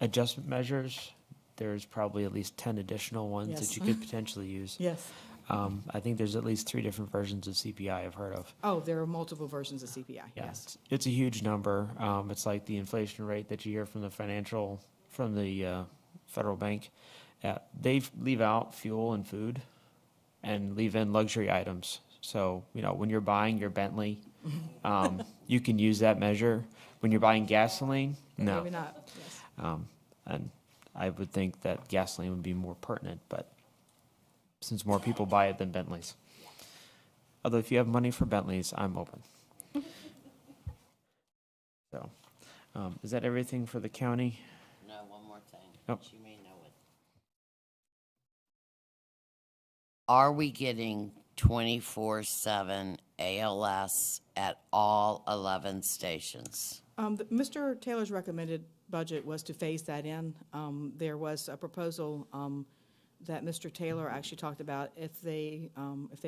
adjustment measures, there's probably at least 10 additional ones Yes. that you could potentially use. Yes. I think there's at least 3 different versions of CPI I've heard of. Oh, there are multiple versions of CPI, Yeah, yes. it's a huge number. It's like the inflation rate that you hear from the federal bank. They leave out fuel and food and leave in luxury items. So, when you're buying your Bentley, you can use that measure. When you're buying gasoline, no. Maybe not, yes. And I would think that gasoline would be more pertinent, but since more people buy it than Bentleys. Although if you have money for Bentleys, I'm open. So, is that everything for the county? No, one more thing. Oh. You may know it. Are we getting 24/7 ALS at all 11 stations? Mr. Taylor's recommended budget was to phase that in. There was a proposal that Mr. Taylor actually talked about if they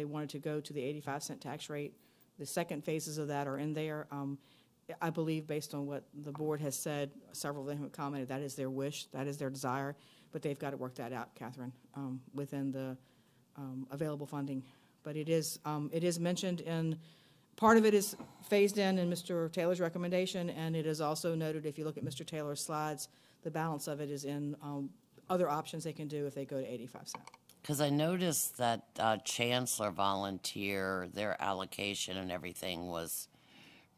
wanted to go to the 85-cent tax rate. The second phases of that are in there. I believe based on what the board has said, several of them have commented, that is their wish, that is their desire, but they've got to work that out, Catherine, within the available funding. But it is mentioned in, part of it is phased in Mr. Taylor's recommendation, and it is also noted, if you look at Mr. Taylor's slides, the balance of it is in other options they can do if they go to 85 cents. Because I noticed that Chancellor Volunteer, their allocation and everything was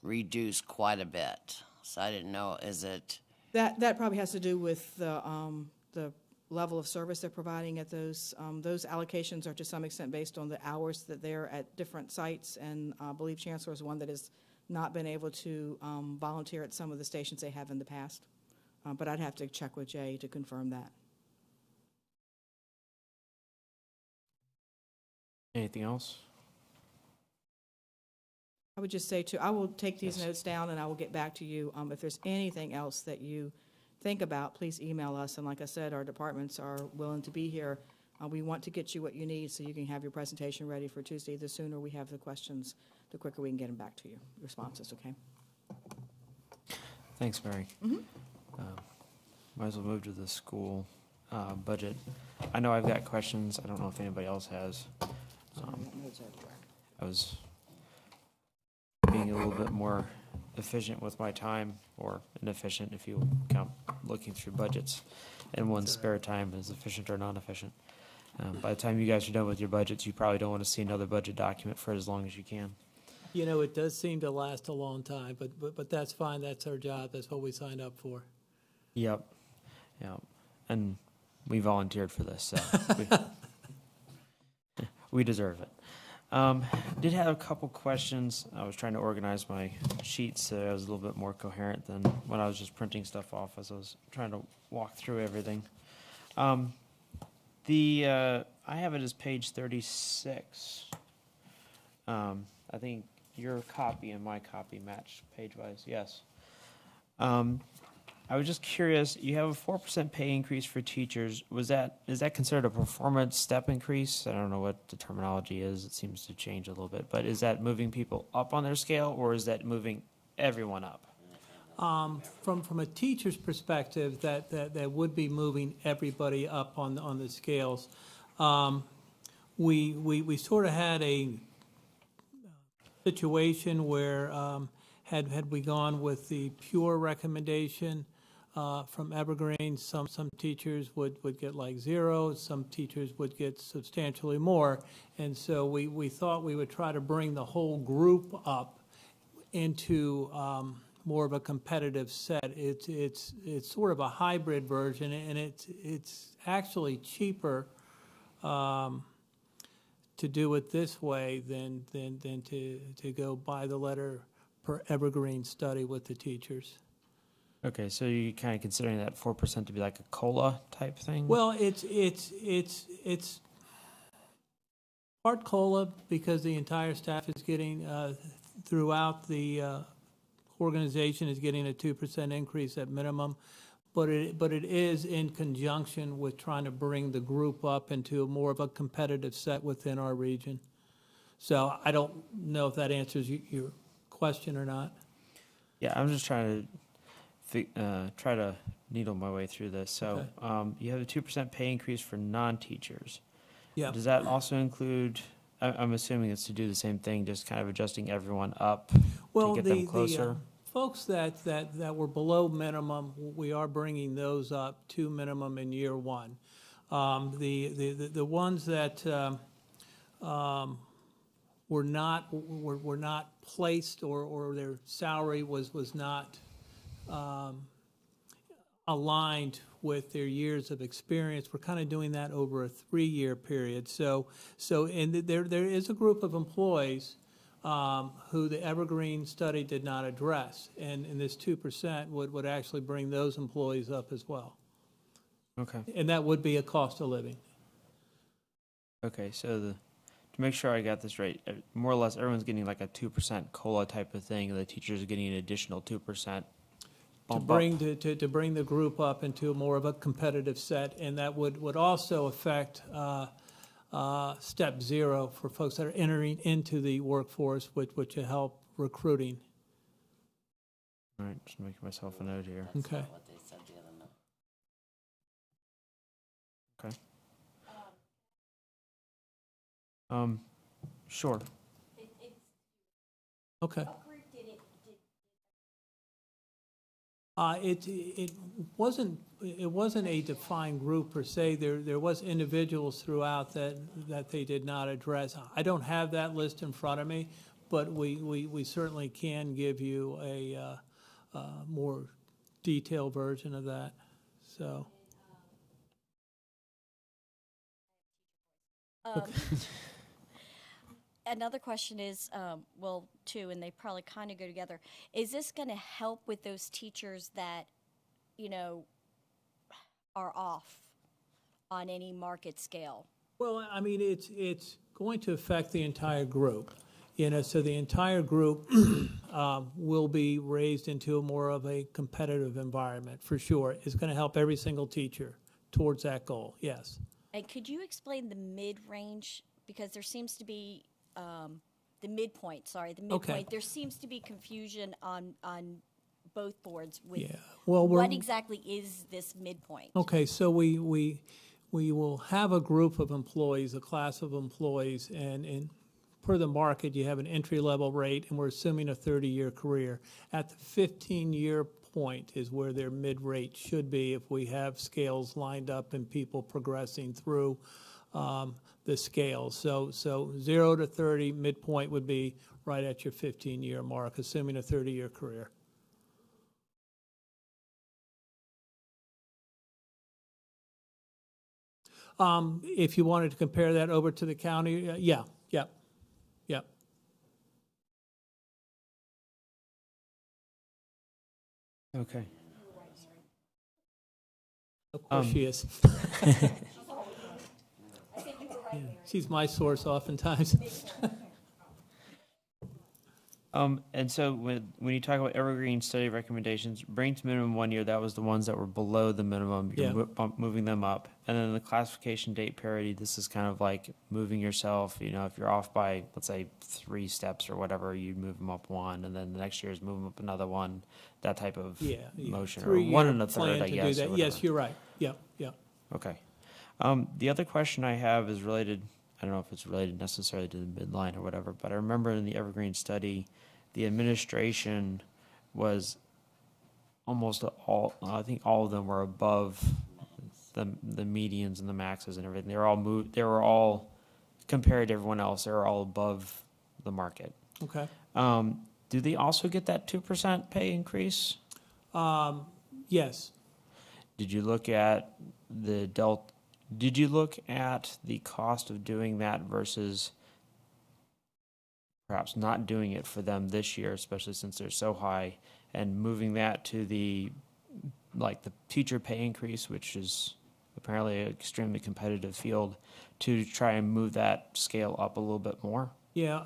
reduced quite a bit. So I didn't know, is it? That probably has to do with the level of service they're providing at those. Those allocations are to some extent based on the hours that they're at different sites, and I believe Chancellor is one that has not been able to volunteer at some of the stations they have in the past. But I'd have to check with Jay to confirm that. Anything else? I would just say, too, I will take these notes down and I will get back to you. If there's anything else that you think about, please email us. And like I said, our departments are willing to be here. We want to get you what you need so you can have your presentation ready for Tuesday. The sooner we have the questions, the quicker we can get them back to you, responses, okay? Thanks, Mary. Might as well move to the school budget. I know I've got questions. I don't know if anybody else has. I was being a little bit more efficient with my time, or inefficient if you count looking through budgets, and one's spare time is efficient or non-efficient. By the time you guys are done with your budgets, you probably don't want to see another budget document for as long as you can. It does seem to last a long time, but that's fine. That's our job. That's what we signed up for. Yep. And we volunteered for this, so we deserve it. Did have a couple questions. I was trying to organize my sheets so I was a little bit more coherent than when I was just printing stuff off as I was trying to walk through everything. I have it as page 36. I think your copy and my copy match page-wise, yes. I was just curious, you have a 4% pay increase for teachers. Is that considered a performance step increase? I don't know what the terminology is. It seems to change a little bit. But is that moving people up on their scale, or is that moving everyone up? From a teacher's perspective, that would be moving everybody up on the scales. We sort of had a situation where had we gone with the pure recommendation from Evergreen, some teachers would get like 0, some teachers would get substantially more, and so we thought we would try to bring the whole group up into more of a competitive set. It's sort of a hybrid version, and it's actually cheaper to do it this way than to go by the letter per Evergreen study with the teachers. Okay, so you're kind of considering that 4% to be like a COLA type thing? Well, it's part COLA because the entire staff is getting, throughout the organization is getting a 2% increase at minimum, but it is in conjunction with trying to bring the group up into more of a competitive set within our region. So I don't know if that answers your question or not. Yeah, I'm just trying to try to needle my way through this. So you have a 2% pay increase for non-teachers. Yeah. Does that also include, I'm assuming it's to do the same thing, just kind of adjusting everyone up Well, to get them closer? folks that were below minimum, we are bringing those up to minimum in year one. The ones that were not placed or their salary was not aligned with their years of experience, we're kind of doing that over a 3-year period. And there is a group of employees who the Evergreen study did not address, and this 2% would actually bring those employees up as well. Okay. And that would be a cost of living. Okay, so to make sure I got this right, more or less everyone's getting like a 2% COLA type of thing, and the teachers are getting an additional 2% bump To bring the group up into more of a competitive set, and that would also affect step 0 for folks that are entering into the workforce, which would help recruiting. All right, just making myself a note here. That's Okay. not what they said the other night. Okay. Sure. Okay. It wasn't a defined group per se. There was individuals throughout that they did not address. I don't have that list in front of me, but we certainly can give you a more detailed version of that. So. Another question is, well, too, and they probably kind of go together. Is this going to help with those teachers that, are off on any market scale? Well, I mean, it's going to affect the entire group. So the entire group will be raised into more of a competitive environment, for sure. It's going to help every single teacher towards that goal, yes. And could you explain the mid-range? Because there seems to be the midpoint. Okay. There seems to be confusion on both boards with Well, what exactly is this midpoint? Okay, so we will have a group of employees, a class of employees, and per the market, you have an entry-level rate, and we're assuming a 30-year career. At the 15-year point is where their mid-rate should be if we have scales lined up and people progressing through the scales. So 0 to 30, midpoint would be right at your 15-year mark, assuming a 30-year career. If you wanted to compare that over to the county, yeah. Okay. Of course she is. Yeah, she's my source oftentimes. And so when you talk about Evergreen study recommendations, bring to minimum 1 year, that was the ones that were below the minimum. You're moving them up. And then the classification date parity, this is kind of like moving yourself, if you're off by, let's say, 3 steps or whatever, you move them up 1, and then the next year is move them up another 1, that type of motion. Or 1 and a third, I guess. Yes, you're right. Yeah. Okay. The other question I have is related, I don't know if it's related necessarily to the midline or whatever, but I remember in the Evergreen study, the administration was almost all, I think all of them were above the medians and the maxes and everything. They were all, compared to everyone else, they were all above the market. Okay. Do they also get that 2% pay increase? Yes. Did you look at the Did you look at the cost of doing that versus perhaps not doing it for them this year, especially since they're so high, and moving that to the teacher pay increase, which is apparently an extremely competitive field, to try and move that scale up a little bit more? Yeah,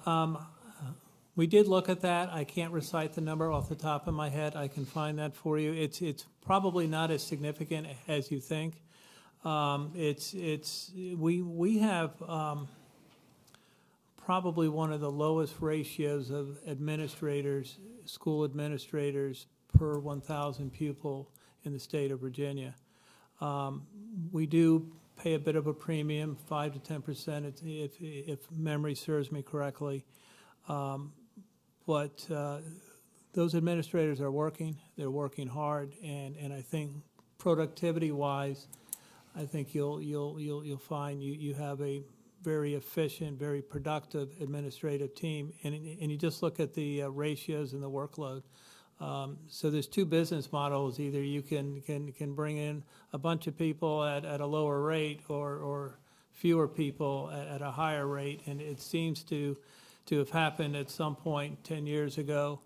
we did look at that. I can't recite the number off the top of my head. I can find that for you. It's probably not as significant as you think. We have probably one of the lowest ratios of administrators, school administrators per 1,000 pupil in the state of Virginia. We do pay a bit of a premium, 5 to 10%, if memory serves me correctly. But those administrators are working. They're working hard, and I think productivity-wise, I think you'll find you have a very efficient, very productive administrative team, and you just look at the ratios and the workload. So there's two business models. Either you can bring in a bunch of people at a lower rate, or fewer people at a higher rate, and it seems to have happened at some point 10 years ago,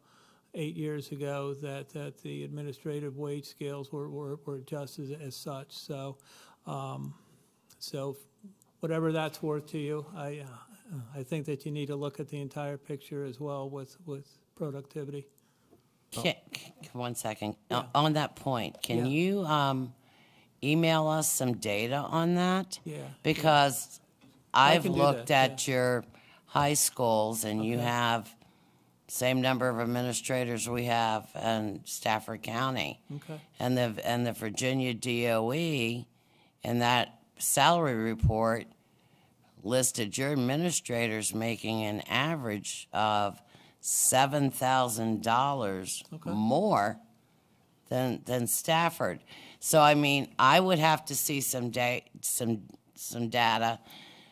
8 years ago, that the administrative wage scales were adjusted as such. So whatever that's worth to you, I think that you need to look at the entire picture as well with productivity. One second. On that point, can you email us some data on that? Yeah. Because I've can do looked that, at your high schools, and you have same number of administrators we have in Stafford County. Okay. And the Virginia DOE, in that salary report, listed your administrators making an average of $7,000 more than Stafford. So I mean, I would have to see some data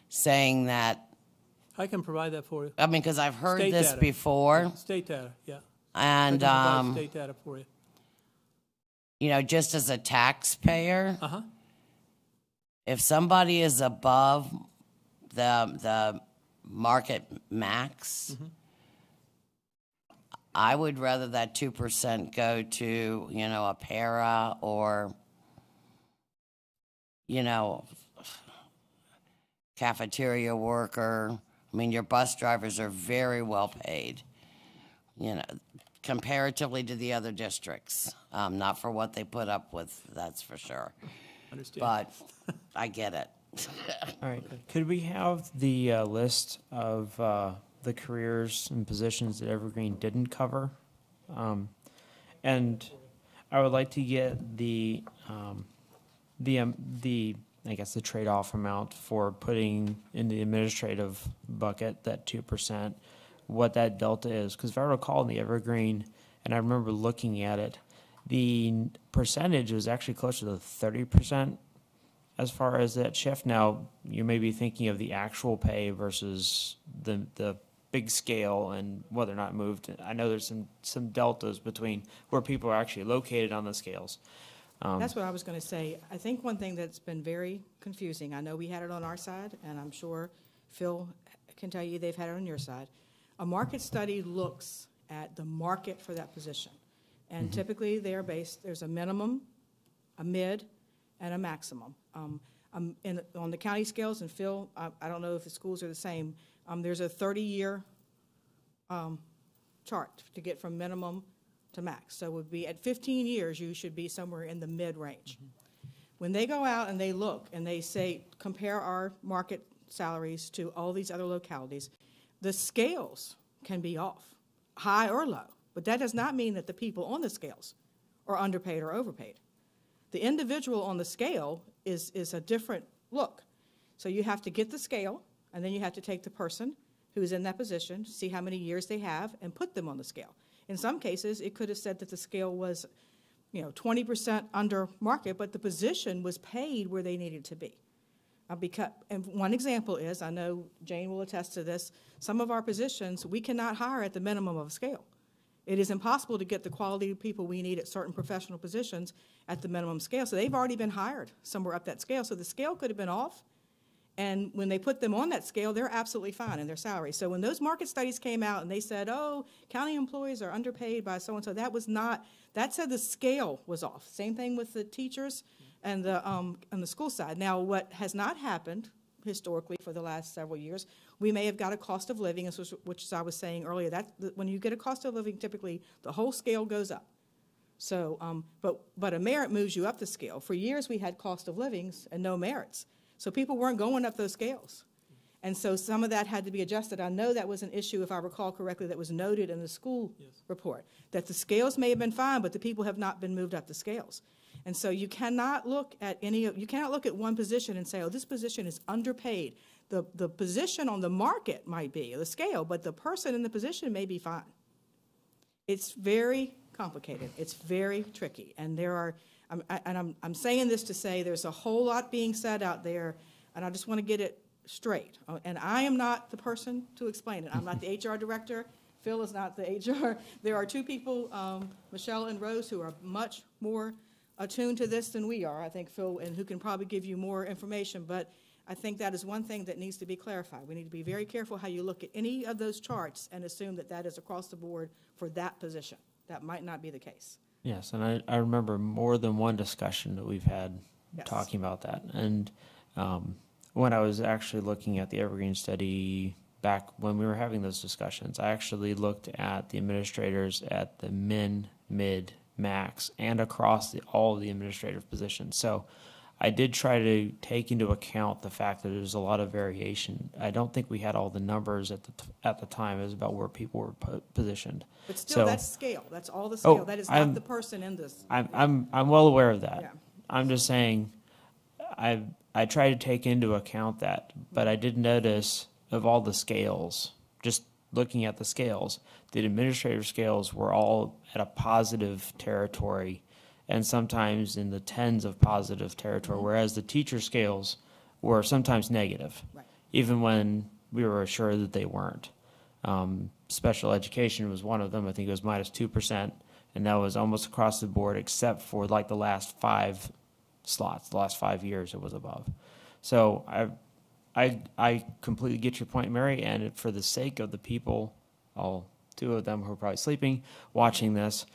saying that. I can provide that for you. I mean, because I've heard State this data. before. State data, yeah. And I can provide state data for you. you know, just as a taxpayer, Uh-huh. if somebody is above the market max, I would rather that 2% go to, you know, a para or, you know, cafeteria worker. I mean, your bus drivers are very well paid, you know, comparatively to the other districts. Not for what they put up with, that's for sure. Understand. But I get it. All right, could we have the list of the careers and positions that Evergreen didn't cover? And I would like to get the I guess the trade-off amount for putting in the administrative bucket, that 2%, what that delta is. Because if I recall in the Evergreen, and I remember looking at it, the percentage was actually closer to 30% as far as that shift. Now, you may be thinking of the actual pay versus the big scale and whether or not moved. I know there's some deltas between where people are actually located on the scales. That's what I was going to say. I think one thing that's been very confusing, I know we had it on our side, and I'm sure Phil can tell you they've had it on your side. A market study looks at the market for that position. And typically they are based, there's a minimum, a mid, and a maximum. On the county scales, and Phil, I don't know if the schools are the same, there's a 30-year chart to get from minimum to max. So it would be at 15 years, you should be somewhere in the mid-range. When they go out and they look and they say, compare our market salaries to all these other localities, the scales can be off, high or low. But that does not mean that the people on the scales are underpaid or overpaid. The individual on the scale is a different look. So you have to get the scale, and then you have to take the person who is in that position, see how many years they have, and put them on the scale. In some cases, it could have said that the scale was, 20% under market, but the position was paid where they needed to be. And one example is, I know Jane will attest to this, some of our positions, we cannot hire at the minimum of a scale. It is impossible to get the quality of people we need at certain professional positions at the minimum scale. So they've already been hired somewhere up that scale. So the scale could have been off. And when they put them on that scale, they're absolutely fine in their salary. So when those market studies came out and they said, oh, county employees are underpaid by so-and-so, that said the scale was off. Same thing with the teachers and the school side. Now, what has not happened historically for the last several years, we may have got a cost of living, which as I was saying earlier, when you get a cost of living, typically the whole scale goes up. So, but a merit moves you up the scale. For years, we had cost of livings and no merits. So people weren't going up those scales. And so some of that had to be adjusted. I know that was an issue, if I recall correctly, that was noted in the school report, that the scales may have been fine, but the people have not been moved up the scales. And so you cannot look at you cannot look at one position and say, oh, this position is underpaid. The position on the market might be the scale, but the person in the position may be fine. It's very complicated. It's very tricky. And I'm saying this to say there's a whole lot being said out there, and I just want to get it straight. And I am not the person to explain it. I'm not the HR director. Phil is not the HR. There are two people, Michelle and Rose, who are much more attuned to this than we are, I think, Phil, and who can probably give you more information. But I think that is one thing that needs to be clarified. We need to be very careful how you look at any of those charts and assume that that is across the board for that position. That might not be the case. Yes, and I remember more than one discussion that we've had Yes. talking about that. And when I was actually looking at the Evergreen study back when we were having those discussions, I actually looked at the administrators at the min, mid, max, and across all of the administrative positions. So I did try to take into account the fact that there's a lot of variation. I don't think we had all the numbers at the time. It was about where people were positioned. But still, that's scale. That's all the scale. That is not the person in this. I'm well aware of that. Yeah. I'm just saying, I try to take into account that, but I did notice of all the scales, just looking at the scales, the administrative scales were all at a positive territory, and sometimes in the tens of positive territory, whereas the teacher scales were sometimes negative, Right. even when we were assured that they weren't. Special education was one of them. I think it was -2%, and that was almost across the board except for like the last 5 slots, the last 5 years it was above. So I completely get your point, Mary, and for the sake of the people, all 2 of them who are probably sleeping, watching this,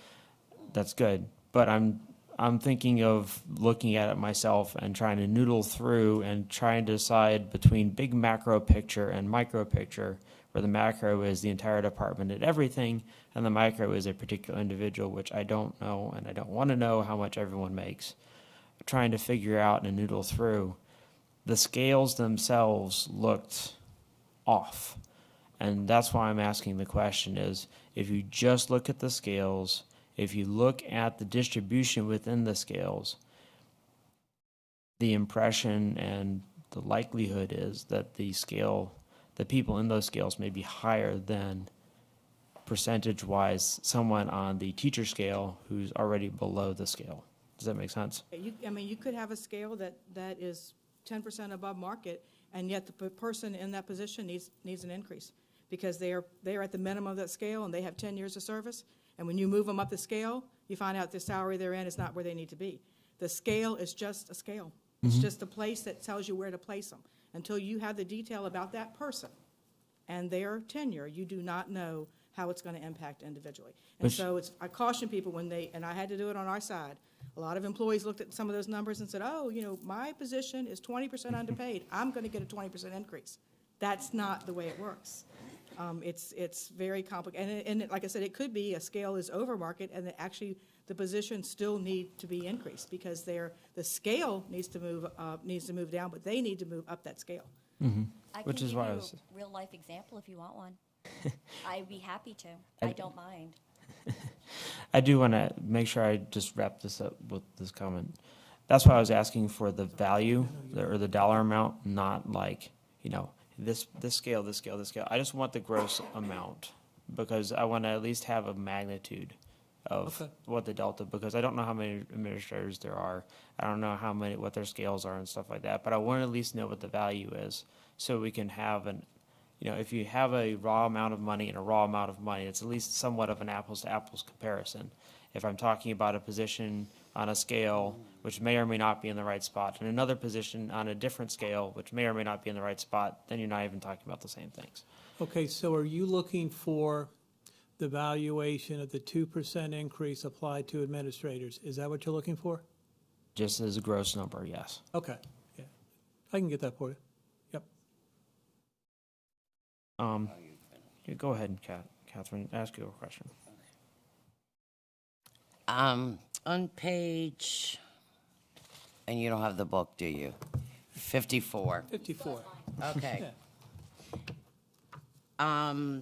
that's good. But I'm thinking of looking at it myself and trying to noodle through and trying to decide between big macro picture and micro picture, where the macro is the entire department and everything, and the micro is a particular individual, which I don't know, and I don't want to know how much everyone makes. Trying to figure out and noodle through. The scales themselves looked off. And that's why I'm asking the question is, if you just look at the scales, if you look at the distribution within the scales, the impression and the likelihood is that the people in those scales may be higher than percentage-wise someone on the teacher scale who's already below the scale. Does that make sense? You could have a scale that is 10% above market, and yet the person in that position needs an increase because they are at the minimum of that scale and they have 10 years of service. And when you move them up the scale, you find out the salary they're in is not where they need to be. The scale is just a scale. It's just a place that tells you where to place them. Until you have the detail about that person and their tenure, you do not know how it's going to impact individually. And so I caution people and I had to do it on our side. A lot of employees looked at some of those numbers and said, oh, my position is 20% underpaid. I'm going to get a 20% increase. That's not the way it works. It's very complicated. And like I said, it could be a scale is over market and that actually the positions still need to be increased because the scale needs to move down, but they need to move up that scale. Mm-hmm. I Which can is give why you I was... a real-life example if you want one. I'd be happy to. I don't mind. I do want to make sure I just wrap this up with this comment. That's why I was asking for the value or the dollar amount, not like, this scale, this scale, this scale. I just want the gross amount because I want to at least have a magnitude of what the delta, because I don't know how many administrators there are. I don't know what their scales are and stuff like that, but I want to at least know what the value is so we can have if you have a raw amount of money and a raw amount of money, it's at least somewhat of an apples-to-apples comparison. If I'm talking about a position on a scale which may or may not be in the right spot, and another position on a different scale which may or may not be in the right spot, then you're not even talking about the same things. Okay, so are you looking for the valuation of the 2% increase applied to administrators? Is that what you're looking for? Just as a gross number, yes. Okay, yeah. I can get that for you. Yep. Go ahead, Catherine, ask you a question. On page, and you don't have the book, do you? 54. 54. Okay. Yeah. I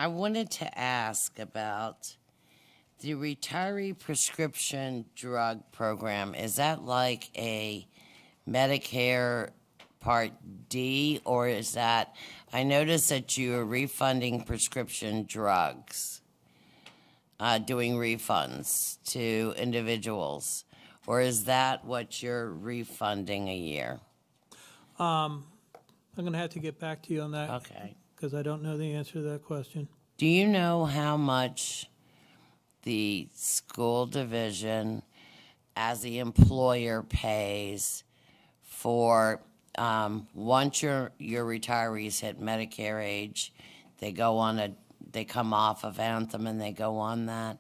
wanted to ask about the retiree prescription drug program. Is that like a Medicare Part D, or is that, I noticed that you are refunding prescription drugs, doing refunds to individuals, or is that what you're refunding a year? I'm going to have to get back to you on that. Okay. Because I don't know the answer to that question. Do you know how much the school division, as the employer, pays for, once your retirees hit Medicare age, they come off of Anthem and they go on that?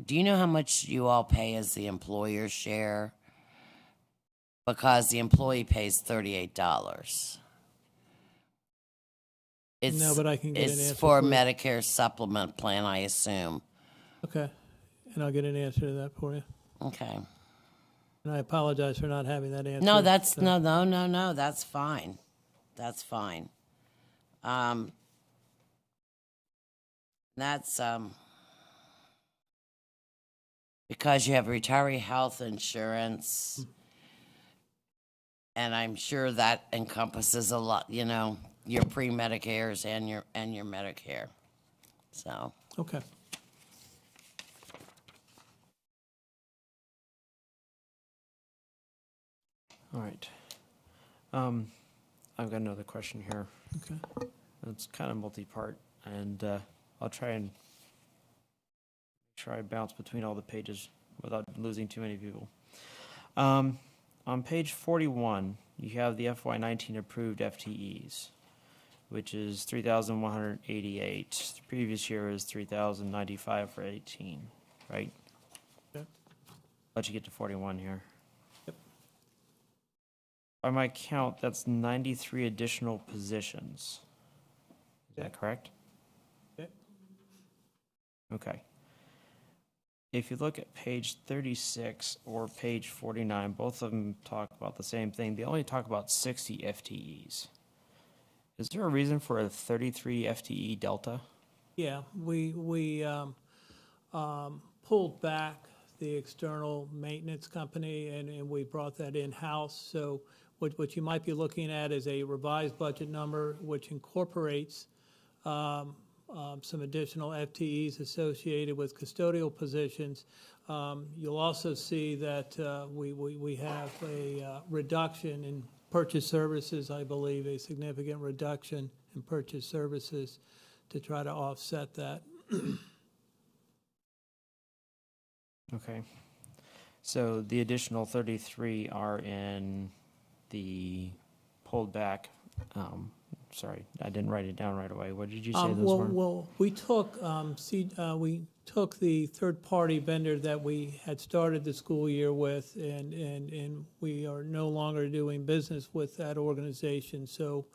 Do you know how much you all pay as the employer share? Because the employee pays $38. No, but I can get an answer It's for for you. Medicare supplement plan, I assume. Okay, and I'll get an answer to that for you. Okay. And I apologize for not having that answer. No, that's, So- no, that's fine. That's fine. That's, because you have retiree health insurance, and I'm sure that encompasses a lot, you know, your pre-Medicares and your Medicare, so. Okay. All right. I've got another question here. Okay. It's kind of multi-part, and I'll try and bounce between all the pages without losing too many people. On page 41, you have the FY19 approved FTEs, which is 3,188. The previous year is 3,095 for 18, right? Okay. Let you get to 41 here. Yep. By my count, that's 93 additional positions. Is Yeah. that correct? Okay. Okay. If you look at page 36 or page 49, both of them talk about the same thing. They only talk about 60 FTEs. Is there a reason for a 33 FTE delta? Yeah, we pulled back the external maintenance company and we brought that in-house. So what you might be looking at is a revised budget number which incorporates some additional FTEs associated with custodial positions. You'll also see that we have a reduction in purchase services, I believe, a significant reduction in purchase services to try to offset that. Okay. So the additional 33 are in the pulled back, sorry, I didn't write it down right away. What did you say those were? Well, we took the third-party vendor that we had started the school year with, and we are no longer doing business with that organization. So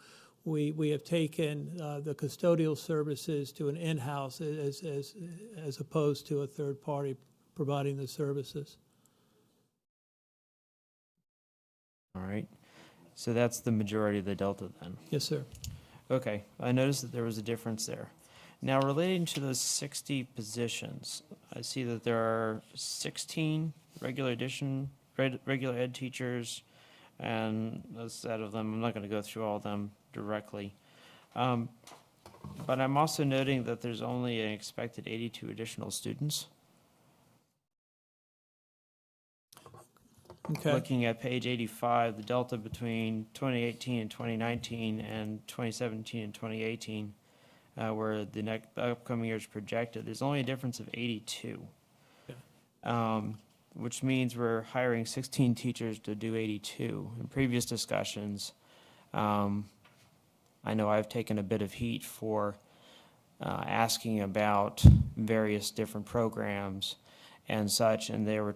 we have taken the custodial services to an in-house as opposed to a third party providing the services. All right. So that's the majority of the delta then. Yes, sir. Okay, I noticed that there was a difference there. Now, relating to those 60 positions, I see that there are 16 regular ed teachers, and a set of them. I'm not going to go through all of them directly. But I'm also noting that there's only an expected 82 additional students. Okay. Looking at page 85, the delta between 2018 and 2019 and 2017 and 2018, where the upcoming year is projected, there's only a difference of 82, which means we're hiring 16 teachers to do 82. In previous discussions, I know I've taken a bit of heat for asking about various different programs and such, and we were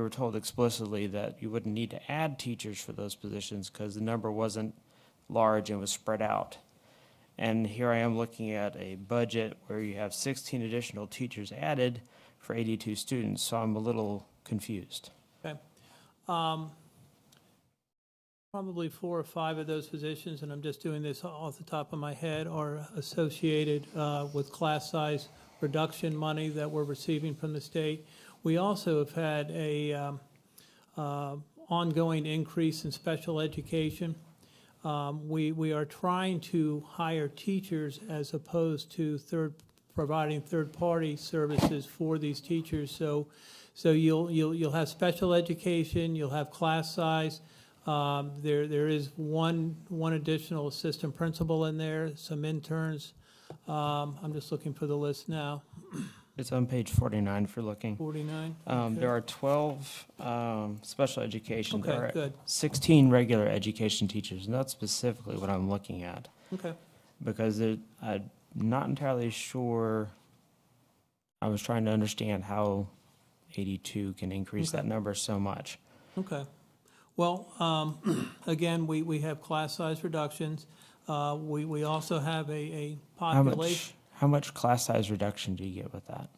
told explicitly that you wouldn't need to add teachers for those positions because the number wasn't large and was spread out. And here I am looking at a budget where you have 16 additional teachers added for 82 students, so I'm a little confused. Okay. Part Probably 4 or 5 of those positions, and I'm just doing this off the top of my head, are associated with class size reduction money that we're receiving from the state. We also have had a ongoing increase in special education. We are trying to hire teachers as opposed to providing third-party services for these teachers. So you'll have special education, you'll have class size. There is one additional assistant principal in there, some interns. I'm just looking for the list now. It's on page 49 if you're looking. 49? There are 12 special education. Okay, There are good. 16 regular education teachers, and that's specifically what I'm looking at. Okay. Because I'm not entirely sure, I was trying to understand how 82 can increase that number so much. Okay. Well, again, we have class size reductions. We also have a population. How much class size reduction do you get with that?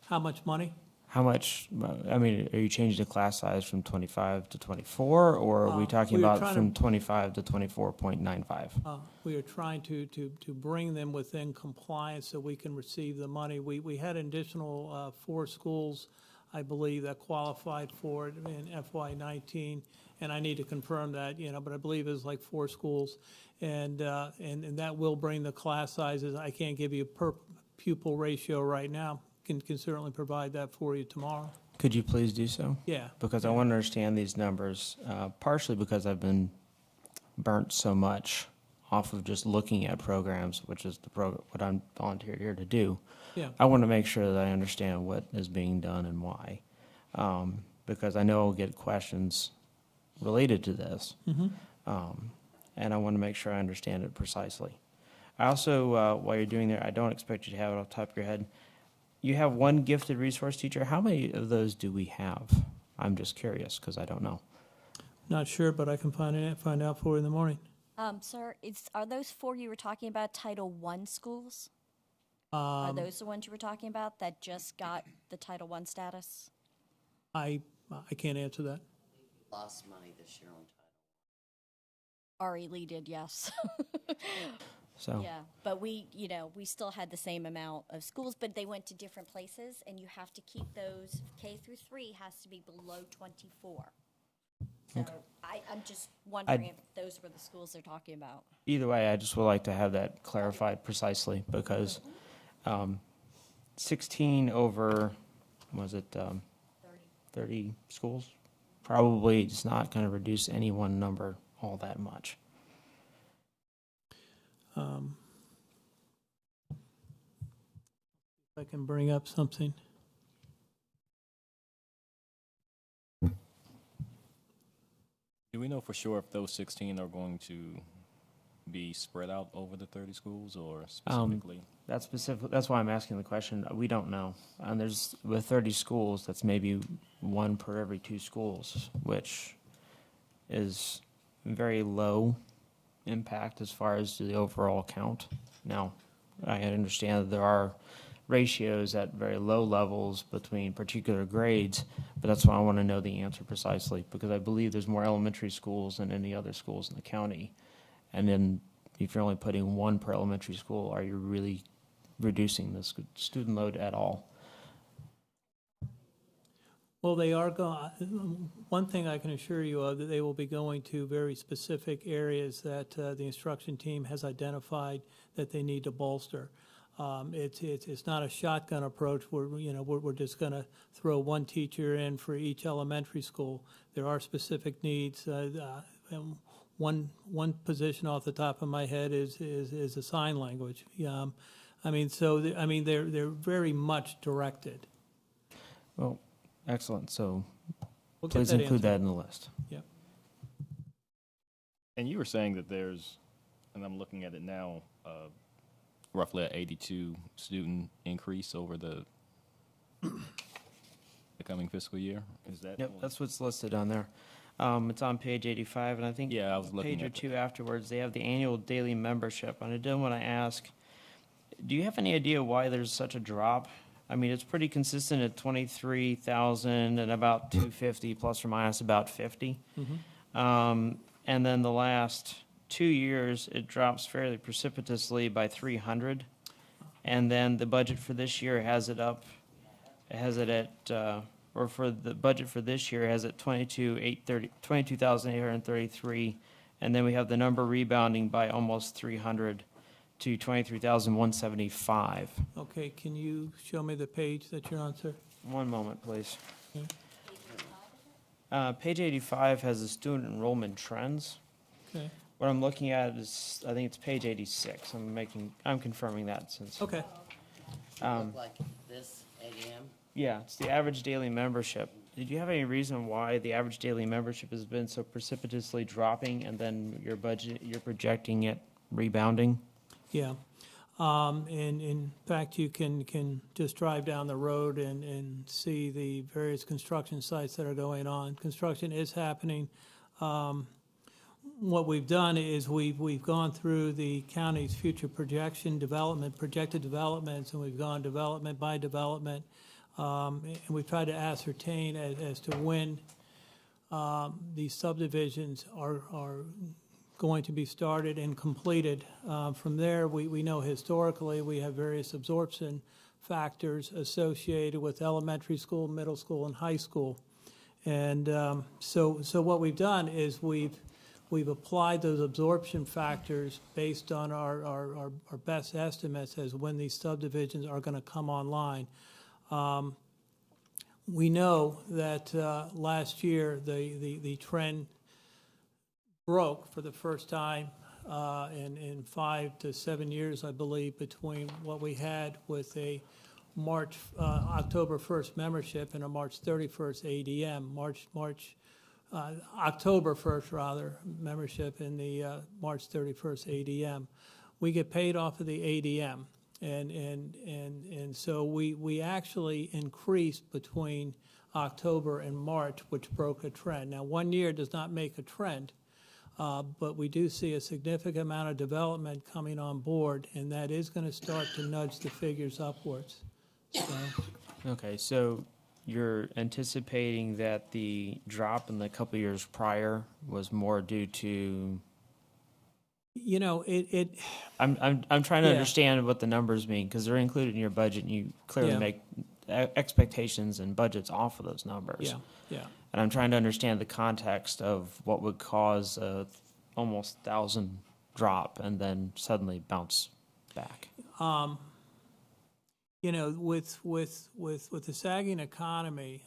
How much money? How much, I mean, are you changing the class size from 25 to 24, or are we talking we were about trying from 25 to 24.95? We are trying to bring them within compliance so we can receive the money. We had an additional 4 schools, I believe, that qualified for it in FY19, and I need to confirm that, but I believe it was like 4 schools, and that will bring the class sizes. I can't give you a per pupil ratio right now. Can certainly provide that for you tomorrow. Could you please do so? Yeah. Because I want to understand these numbers, partially because I've been burnt so much off of just looking at programs, which is what I'm volunteered here to do. Yeah. I want to make sure that I understand what is being done and why, because I know I'll get questions related to this, and I want to make sure I understand it precisely. I also, while you're doing that, I don't expect you to have it off the top of your head. You have one gifted resource teacher. How many of those do we have? I'm just curious because I don't know. Not sure, but I can find out for you in the morning. Sir, are those 4 you were talking about Title I schools? Are those the ones you were talking about that just got the Title I status? I can't answer that. Lost money this year on Ari Lee did, yes. So Yeah, but we still had the same amount of schools, but they went to different places, and you have to keep those, K through 3 has to be below 24. So I'm just wondering if those were the schools they're talking about. either way, I just would like to have that clarified precisely because 16 over, was it 30 schools? Probably it's not going to reduce any one number all that much. If I can bring up something. Do we know for sure if those 16 are going to be spread out over the 30 schools or specifically? That's why I'm asking the question. We don't know. And there's, with 30 schools, that's maybe 1 per every 2 schools, which is very low impact as far as the overall count. Now, I understand that there are ratios at very low levels between particular grades, but that's why I want to know the answer precisely, because I believe there's more elementary schools than any other schools in the county. And then if you're only putting 1 per elementary school, are you really reducing the student load at all? Well, they are going, one thing I can assure you of, that they will be going to very specific areas that the instruction team has identified that they need to bolster. It's not a shotgun approach where, we're just going to throw 1 teacher in for each elementary school. There are specific needs. And one position off the top of my head is a sign language. They're very much directed. Well, excellent. So We'll get please that include answer. that in the list. Yeah. And you were saying that there's, and I'm looking at it now, roughly an 82 student increase over the coming fiscal year. Is that? Yep, that's what's listed on there. It's on page 85, and I think Yeah, I was a looking page or at that. 2 afterwards, they have the annual daily membership. And I did want to ask, do you have any idea why there's such a drop? I mean, it's pretty consistent at 23,000 and about 250 plus or minus about 50. And then the last 2 years, it drops fairly precipitously by 300. And then the budget for this year has it up, it has it at, or for the budget for this year has it 22,833. And then we have the number rebounding by almost 300 to 23,175. Okay, can you show me the page that you're on, sir? One moment, please. Okay. Page 85 has the student enrollment trends. Okay, What I'm looking at is, I think it's page 86. I'm confirming that since. okay. Look like this, ADM? Yeah, it's the average daily membership. Did you have any reason why the average daily membership has been so precipitously dropping and then your budget, you're projecting it rebounding? Yeah. And in fact, you can just drive down the road and see the various construction sites that are going on. Construction is happening. What we've done is we've gone through the county's future projected developments, and we've gone development by development. And we've tried to ascertain as to when these subdivisions are going to be started and completed. From there, we know historically we have various absorption factors associated with elementary school, middle school, and high school. And so what we've done is we've applied those absorption factors based on our best estimates as when these subdivisions are going to come online. We know that last year the trend broke for the first time in 5 to 7 years, I believe, between what we had with a October 1st membership and a March 31st ADM, October 1st rather membership in the March 31st ADM. We get paid off of the ADM, and so we actually increased between October and March, which broke a trend. Now, 1 year does not make a trend. But we do see a significant amount of development coming on board, and that is going to start to nudge the figures upwards. So, Okay, so you're anticipating that the drop in the couple years prior was more due to? you know, I'm trying to Yeah. understand what the numbers mean, because they're included in your budget, and you clearly Yeah. make expectations and budgets off of those numbers. yeah. And I'm trying to understand the context of what would cause a almost 1,000 drop and then suddenly bounce back. You know, with the sagging economy,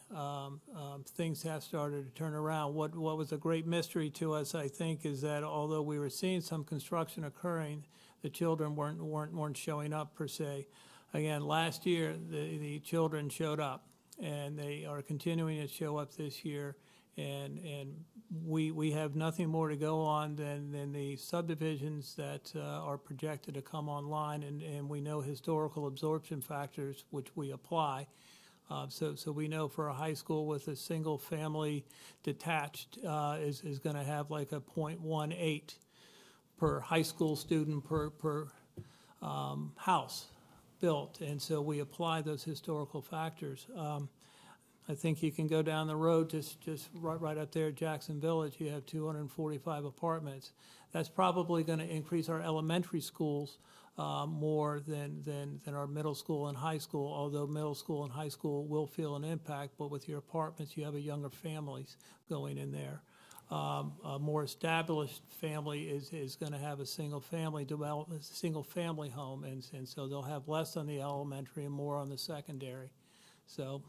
things have started to turn around. What was a great mystery to us, I think, is that although we were seeing some construction occurring, the children weren't showing up per se. Again, last year the children showed up, and they are continuing to show up this year. And we have nothing more to go on than the subdivisions that are projected to come online, and we know historical absorption factors which we apply. So we know for a high school with a single family detached is going to have like a 0.18 per high school student per house built, and so we apply those historical factors. I think you can go down the road, just right up there at Jackson Village, you have 245 apartments. That's probably going to increase our elementary schools more than our middle school and high school, although middle school and high school will feel an impact, but with your apartments, you have a younger families going in there. A more established family is going to have a single family home, and so they'll have less on the elementary and more on the secondary. So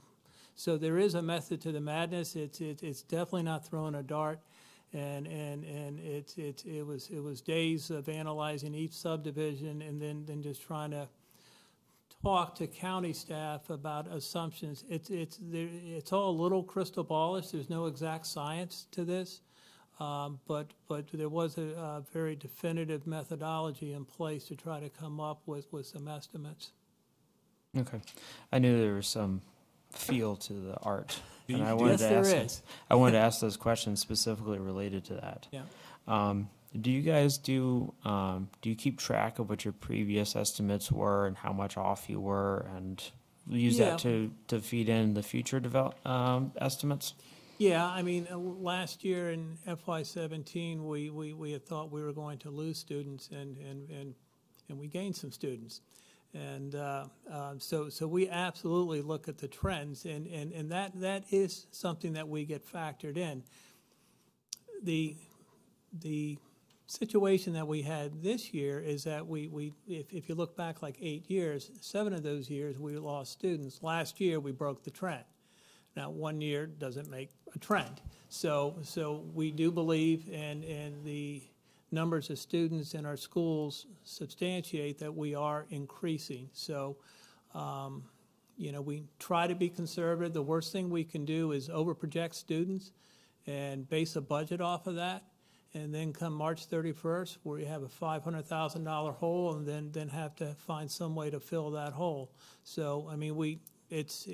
there is a method to the madness. It's definitely not throwing a dart, and it was days of analyzing each subdivision and then just trying to talk to county staff about assumptions. It's all a little crystal ballish. There's no exact science to this, but there was a very definitive methodology in place to try to come up with some estimates. Okay. I knew there was some feel to the art, and I wanted Yes, there is. I wanted to ask those questions specifically related to that. Yeah. Do you guys do you keep track of what your previous estimates were and how much off you were, and use that to feed in the future estimates? Yeah, I mean, last year in FY17, we had thought we were going to lose students, and we gained some students. And so we absolutely look at the trends, and that is something that we get factored in. The situation that we had this year is that if you look back like 8 years, 7 of those years we lost students. Last year we broke the trend. Now, 1 year doesn't make a trend. So we do believe, and the numbers of students in our schools substantiate that we are increasing. So, you know, we try to be conservative. The worst thing we can do is overproject students and base a budget off of that. And then come March 31st, where you have a $500,000 hole, and then have to find some way to fill that hole. So, I mean, it's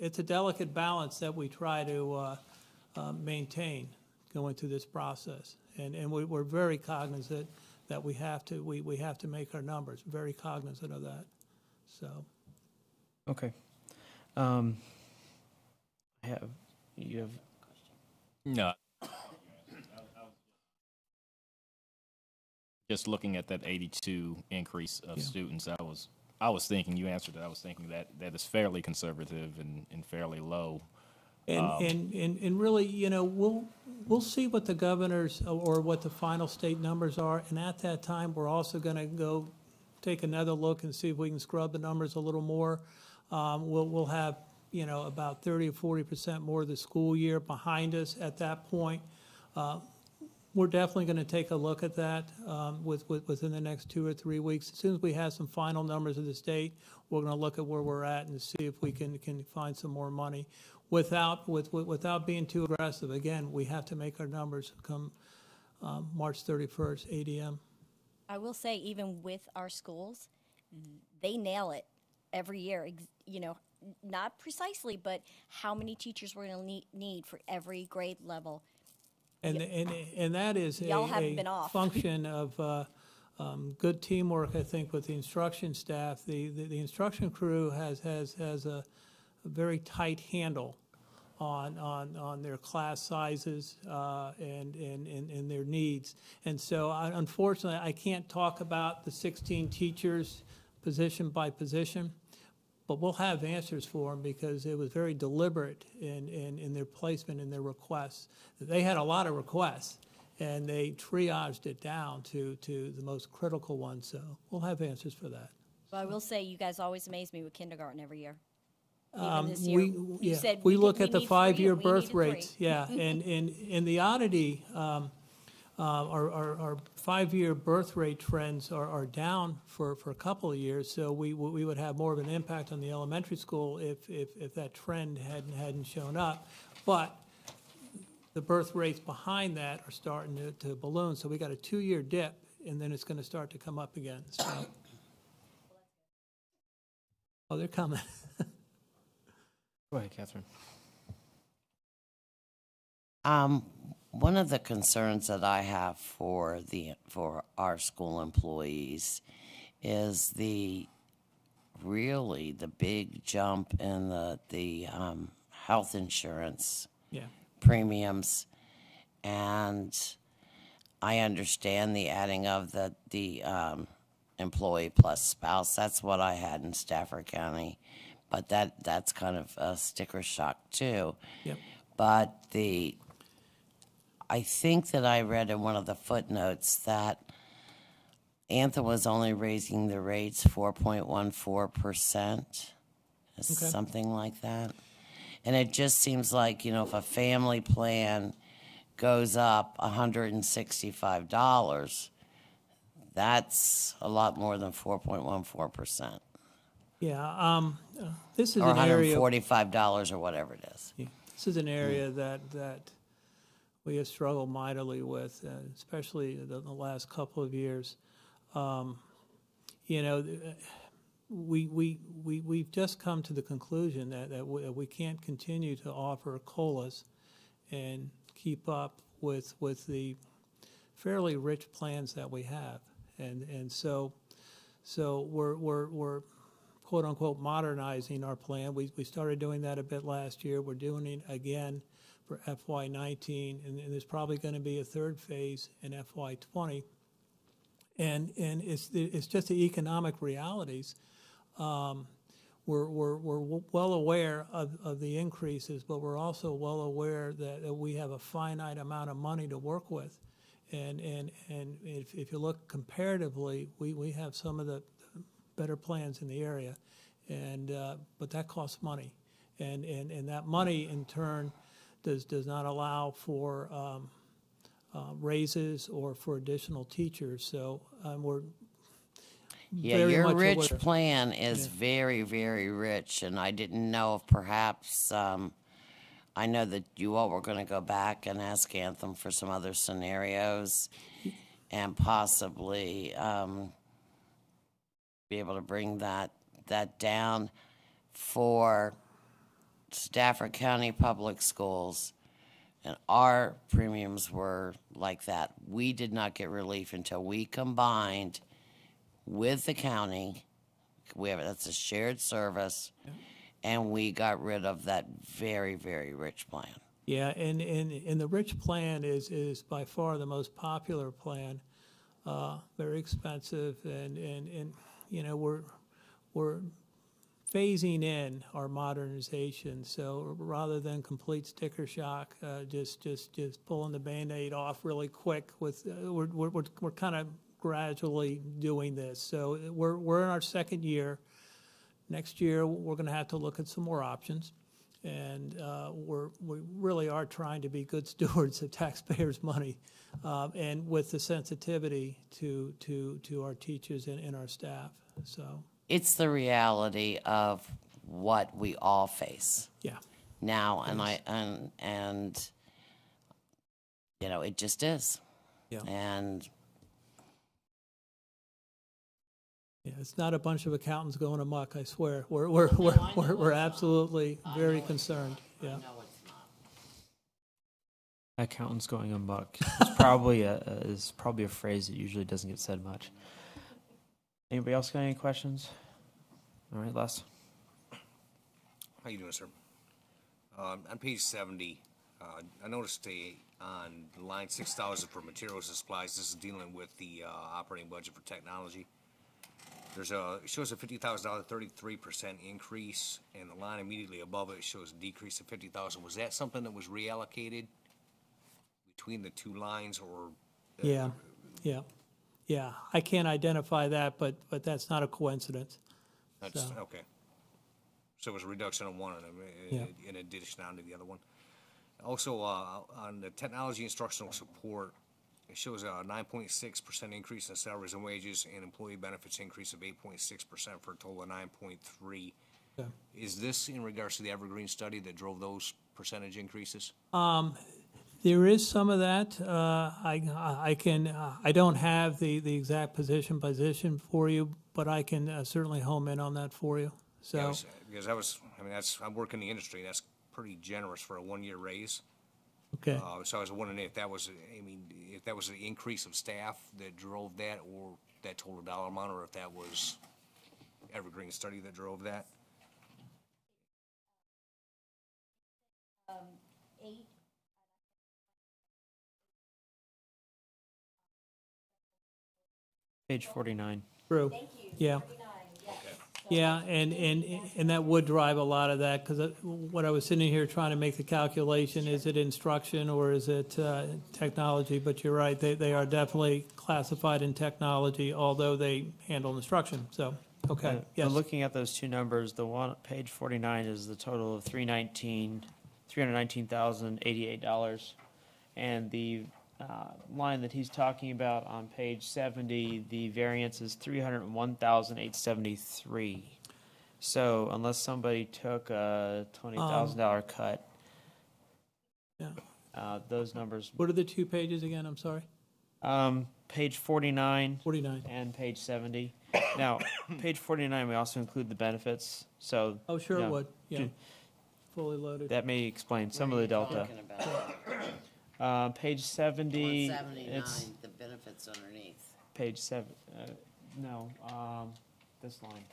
a delicate balance that we try to maintain going through this process. And we're very cognizant that we have to make our numbers, very cognizant of that. So. Okay. You have. No. Just looking at that 82 increase of students, I was thinking, you answered that, I was thinking that is fairly conservative and fairly low. And really, you know, we'll see what the governor's or what the final state numbers are, and at that time, we're also going to go take another look and see if we can scrub the numbers a little more. We'll have, you know, about 30 or 40% more of the school year behind us at that point. We're definitely going to take a look at that within the next 2 or 3 weeks. As soon as we have some final numbers of the state, we're going to look at where we're at and see if we can find some more money without being too aggressive. Again, we have to make our numbers come March 31st, ADM. I will say, even with our schools, they nail it every year. You know, not precisely, but how many teachers we're going to need for every grade level. And that is a function of good teamwork, I think, with the instruction staff. The instruction crew has a very tight handle on their class sizes and their needs. And so, unfortunately, I can't talk about the 16 teachers position by position, but we'll have answers for them because it was very deliberate in their placement and their requests. They had a lot of requests, and they triaged it down to the most critical ones. So we'll have answers for that. But I will say, you guys always amaze me with kindergarten every year. Even this year, you said we look at the need 5-year 3, birth rates. Yeah, and the oddity. Our 5-year birth rate trends are down for a couple of years, so we would have more of an impact on the elementary school if that trend hadn't shown up. But the birth rates behind that are starting to balloon, so we got a 2-year dip, and then it's going to start to come up again. So. Oh, they're coming. Go ahead, Catherine. One of the concerns that I have for our school employees is the big jump in the health insurance premiums, and I understand the adding of the employee plus spouse. That's what I had in Stafford County, but that's kind of a sticker shock too. Yep. But I think that I read in one of the footnotes that Anthem was only raising the rates 4.14%, something like that. And it just seems like, you know, if a family plan goes up $165, that's a lot more than 4.14%. Yeah, this is or an area. Or $145 or whatever it is. Yeah, this is an area that we have struggled mightily with, especially the last couple of years. You know, we've just come to the conclusion that we can't continue to offer COLAs and keep up with the fairly rich plans that we have, and so we're quote unquote modernizing our plan. We started doing that a bit last year. We're doing it again for FY19, and there's probably going to be a third phase in FY20. And it's just the economic realities. We're well aware of the increases, but we're also well aware that we have a finite amount of money to work with. And if you look comparatively, we have some of the better plans in the area, but that costs money. And that money, in turn, does not allow for raises or for additional teachers. So we're Yeah, very your much rich aware. plan is very, very rich, and I didn't know if perhaps, I know that you all were going to go back and ask Anthem for some other scenarios and possibly be able to bring that down for Stafford County Public Schools. And our premiums were like that. We did not get relief until we combined with the county. That's a shared service, and we got rid of that very, very rich plan. Yeah, and the rich plan is by far the most popular plan. Very expensive, and you know, we're phasing in our modernization. So rather than complete sticker shock, just pulling the Band-Aid off really quick, we're kind of gradually doing this. So we're in our second year. Next year we're going to have to look at some more options, and we really are trying to be good stewards of taxpayers' money, and with the sensitivity to our teachers and our staff. So it's the reality of what we all face. Yeah. Now, and you know, it just is. Yeah. And yeah, it's not a bunch of accountants going amok, I swear. We're absolutely very concerned. Yeah. Accountants going amok is probably a phrase that usually doesn't get said much. Anybody else got any questions? All right, Les. How you doing, sir? On page 70, I noticed on line 6,000 for materials and supplies, this is dealing with the operating budget for technology. It shows a $50,000, 33% increase, and the line immediately above it shows a decrease of $50,000. Was that something that was reallocated between the two lines, or? Yeah. I can't identify that, but that's not a coincidence. That's So. okay. So it was a reduction on one of them in addition to the other one. Also, on the technology instructional support, it shows a 9.6% increase in salaries and wages, and employee benefits increase of 8.6% for a total of 9.3%. Yeah. Is this in regards to the Evergreen study that drove those percentage increases? There is some of that. I don't have the exact position for you, but I can certainly home in on that for you. So because I'm working in the industry. That's pretty generous for a 1-year raise. okay. So I was wondering if that was the increase of staff that drove that, or that total dollar amount, or if that was Evergreen study that drove that. 8. Page 49. True. Thank you. Yeah. 49, yes. Yeah, and that would drive a lot of that, because what I was sitting here trying to make the calculation, is it instruction or is it technology? But you're right, they are definitely classified in technology, although they handle instruction. So, okay, yes. Looking at those two numbers, the one, page 49 is the total of $319,088, and the line that he's talking about on page 70, the variance is $301,873. So unless somebody took a $20,000 cut, Yeah. those numbers, What are the two pages again? I'm sorry. page 49 49. and page 70. Now, page 49, we also include the benefits, so. Oh, sure you it know, would. Yeah. Fully loaded. That may explain some of the delta. talking about Page 70, 179, it's the benefits underneath. page 7, no, this line.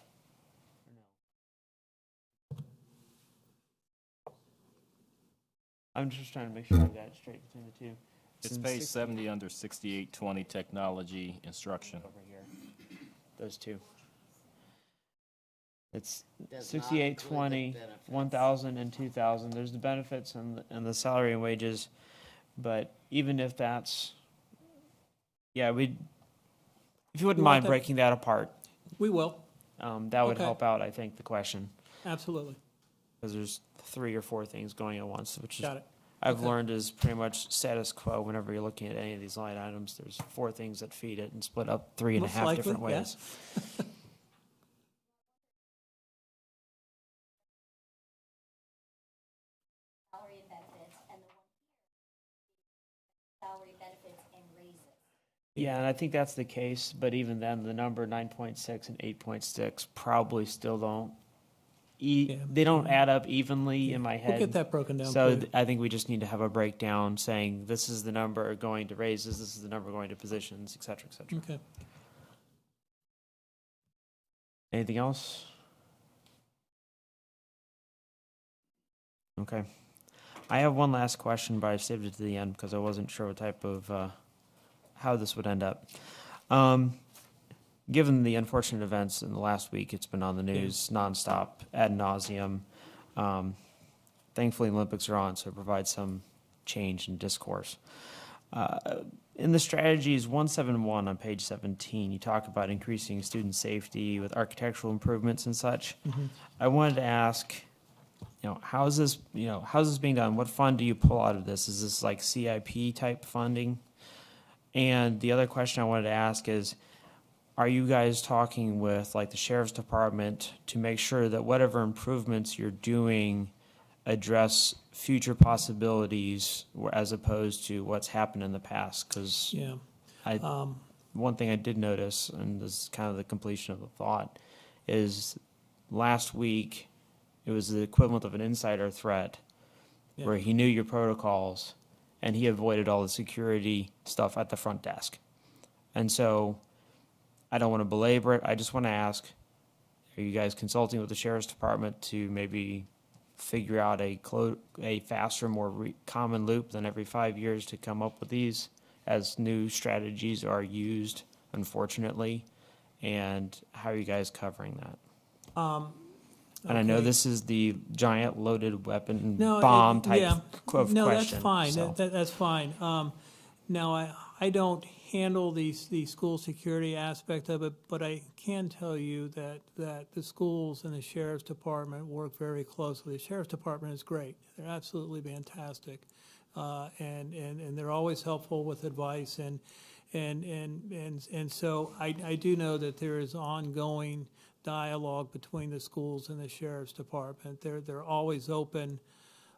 I'm just trying to make sure I got it straight between the two. It's in page 60 70 under 6820 technology instruction. over here. Those two. It's Does not 6820, include the benefits. 1,000 and 2,000. There's the benefits and the salary and wages, but even if that's, yeah, if you wouldn't You want mind that? breaking that apart, We will, that would Okay. help out, I think, the question, absolutely. because there's 3 or 4 things going at once, which is Got it. I've Okay. learned is pretty much status quo whenever you're looking at any of these line items. There's 4 things that feed it and split up 3.5 Most likely, different ways. yes. Salary and benefits, and the one here, salary, benefits, and raises. Yeah, and I think that's the case, but even then, the number 9.6 and 8.6 probably still don't, Yeah. they don't add up evenly in my head. We'll get that broken down. So for you. I think we just need to have a breakdown saying this is the number going to raises, this is the number going to positions, et cetera, et cetera. Okay. Anything else? Okay. I have one last question, but I saved it to the end because I wasn't sure what type of, how this would end up. Given the unfortunate events in the last week, it's been on the news nonstop, ad nauseum. Thankfully, Olympics are on, so it provides some change in discourse. In the strategies 171 on page 17, you talk about increasing student safety with architectural improvements and such. I wanted to ask, how is this being done? What fund do you pull out of this? Is this like CIP type funding? And the other question I wanted to ask is, are you guys talking with like the sheriff's department to make sure that whatever improvements you're doing address future possibilities as opposed to what's happened in the past? Because Yeah. one thing I did notice, and this is kind of the completion of the thought, is last week it was the equivalent of an insider threat Yeah. where he knew your protocols and he avoided all the security stuff at the front desk. And so I don't want to belabor it. I just want to ask, are you guys consulting with the sheriff's department to maybe figure out a faster, more common loop than every 5 years to come up with these as new strategies are used, unfortunately? And how are you guys covering that? And I know Okay. this is the giant loaded weapon No, bomb type yeah. of question. No, that's fine. so. That's fine. Now, I don't handle the school security aspect of it, but I can tell you that the schools and the sheriff's department work very closely. The sheriff's department is great. They're absolutely fantastic. And they're always helpful with advice. And so I do know that there is ongoing dialogue between the schools and the sheriff's department. They're always open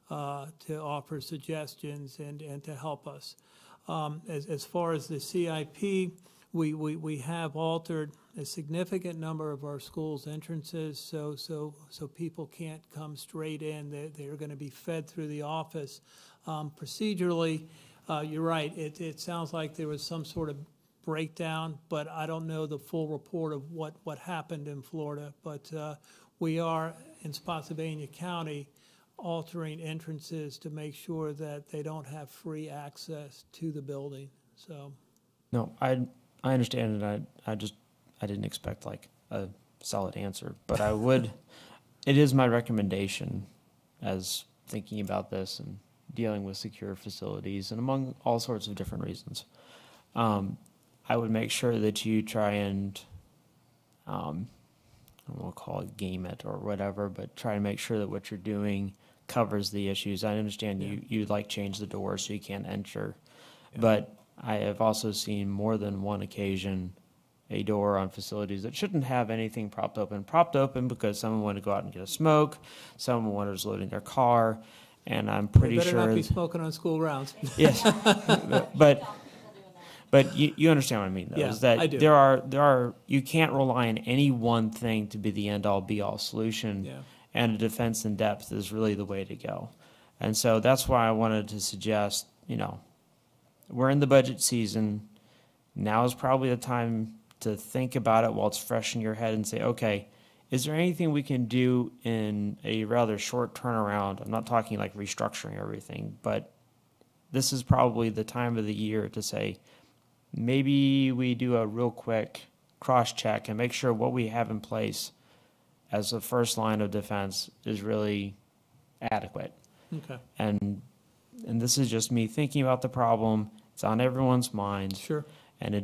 to offer suggestions and to help us. As far as the CIP, we have altered a significant number of our schools' entrances, so people can't come straight in. They're going to be fed through the office. Procedurally, you're right. It sounds like there was some sort of breakdown, but I don't know the full report of what happened in Florida. But we are in Spotsylvania County altering entrances to make sure that they don't have free access to the building. So No, I understand, and I didn't expect like a solid answer, but I would. It is my recommendation, as thinking about this and dealing with secure facilities, and among all sorts of different reasons. I would make sure that you try and, we'll call it game it or whatever, but try to make sure that what you're doing covers the issues. I understand you like change the door so you can't enter, but I have also seen more than one occasion a door on facilities that shouldn't have anything propped open because someone wanted to go out and get a smoke, someone was loading their car, and I'm pretty better sure. not be smoking on school grounds. Yes, but you understand what I mean, though, Yeah, is that I do. there are you can't rely on any one thing to be the end all be all solution, Yeah. and a defense in depth is really the way to go, and so that's why I wanted to suggest, we're in the budget season. Now is probably the time to think about it while it's fresh in your head and say, okay, is there anything we can do in a rather short turnaround? I'm not talking like restructuring everything, but this is probably the time of the year to say, maybe we do a real quick cross-check and make sure what we have in place as a first line of defense is really adequate. Okay, And this is just me thinking about the problem. It's on everyone's minds. sure. And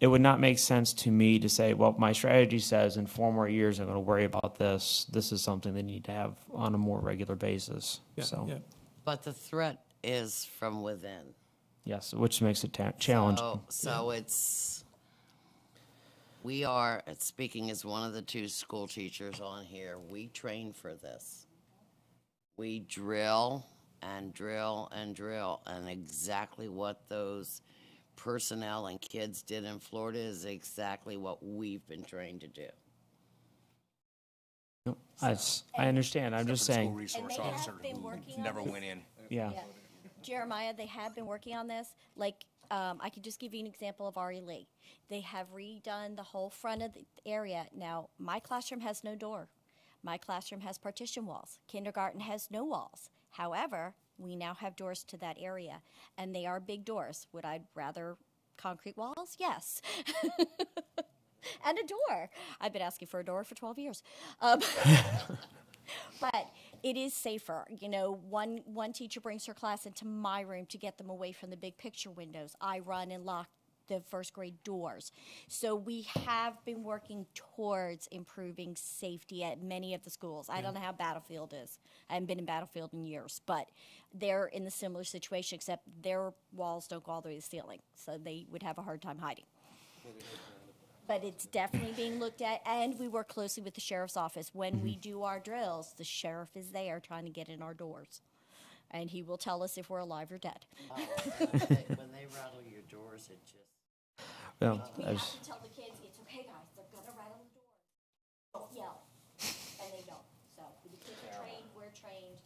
it would not make sense to me to say, well, my strategy says in 4 more years I'm going to worry about this. This is something they need to have on a more regular basis. Yeah, So, yeah. But the threat is from within. yes, which makes it challenging. So we are, speaking as one of the 2 school teachers on here, we train for this. We drill and drill and drill, and exactly what those personnel and kids did in Florida is exactly what we've been trained to do. No, I understand. I'm just Except for the saying. school resource And they have officer been who working on never this. went in. Yeah. Jeremiah, they have been working on this. Like, I could just give you an example of Ari Lee. They have redone the whole front of the area. Now, my classroom has no door. My classroom has partition walls. Kindergarten has no walls. However, we now have doors to that area, and they are big doors. Would I rather concrete walls? Yes. And a door. I've been asking for a door for 12 years. But it is safer. You know, one teacher brings her class into my room to get them away from the big picture windows. I run and lock the first grade doors. So we have been working towards improving safety at many of the schools. I don't know how Battlefield is. I haven't been in Battlefield in years, but they're in a similar situation, except their walls don't go all the way to the ceiling, so they would have a hard time hiding. But it's definitely being looked at, and we work closely with the sheriff's office. When we do our drills, the sheriff is there trying to get in our doors, and he will tell us if we're alive or dead. Oh, when they rattle your doors, it just... Well, We have to tell the kids, it's okay, guys, they're gonna rattle the doors. Don't yell. And they don't. So the kids are trained, we're trained.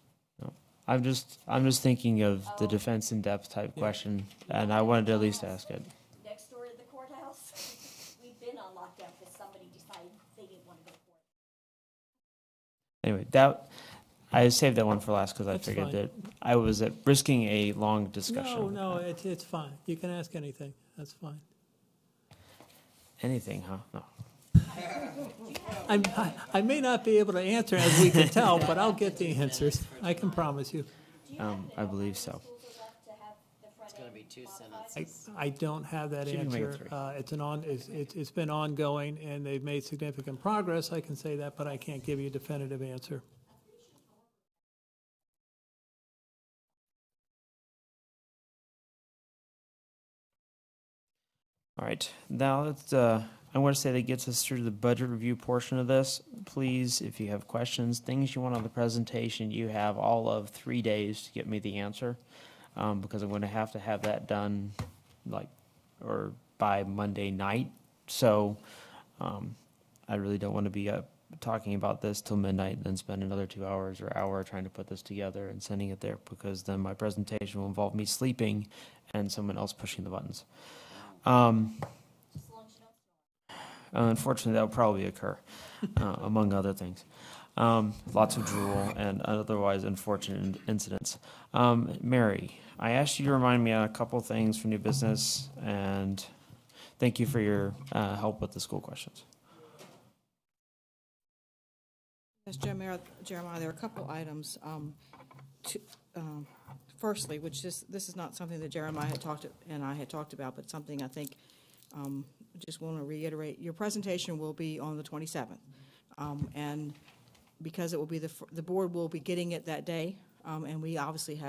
I'm just thinking of the defense in-depth type question, and I wanted to at least ask it. Next door to the courthouse, we've been on lockdown because somebody decided they didn't want to go to court. Anyway, I saved that one for last because I That's figured fine. that I was risking a long discussion. No, it's fine. You can ask anything. That's fine. Anything, huh? No. I may not be able to answer, as we can tell, but I'll get the answers. I can promise you. I believe so. It's going to be 2 sentences. I don't have that See if you can make it answer. 3. It's been ongoing, and they've made significant progress. I can say that, but I can't give you a definitive answer. All right. Now I'm going to say that gets us through the budget review portion of this. Please, if you have questions, things you want on the presentation, you have all of 3 days to get me the answer, because I'm going to have that done or by Monday night. So I really don't want to be talking about this till midnight and then spend another 2 hours or hour trying to put this together and sending it there, because then my presentation will involve me sleeping and someone else pushing the buttons. Unfortunately, that will probably occur, among other things. Lots of drool and otherwise unfortunate incidents. Mary, I asked you to remind me on a couple things for new business, and thank you for your help with the school questions. Yes, Jeremiah, there are a couple items. Firstly, which this is not something that Jeremiah and I had talked about, but something I think just want to reiterate. Your presentation will be on the 27th, and because it will be the board will be getting it that day, and we obviously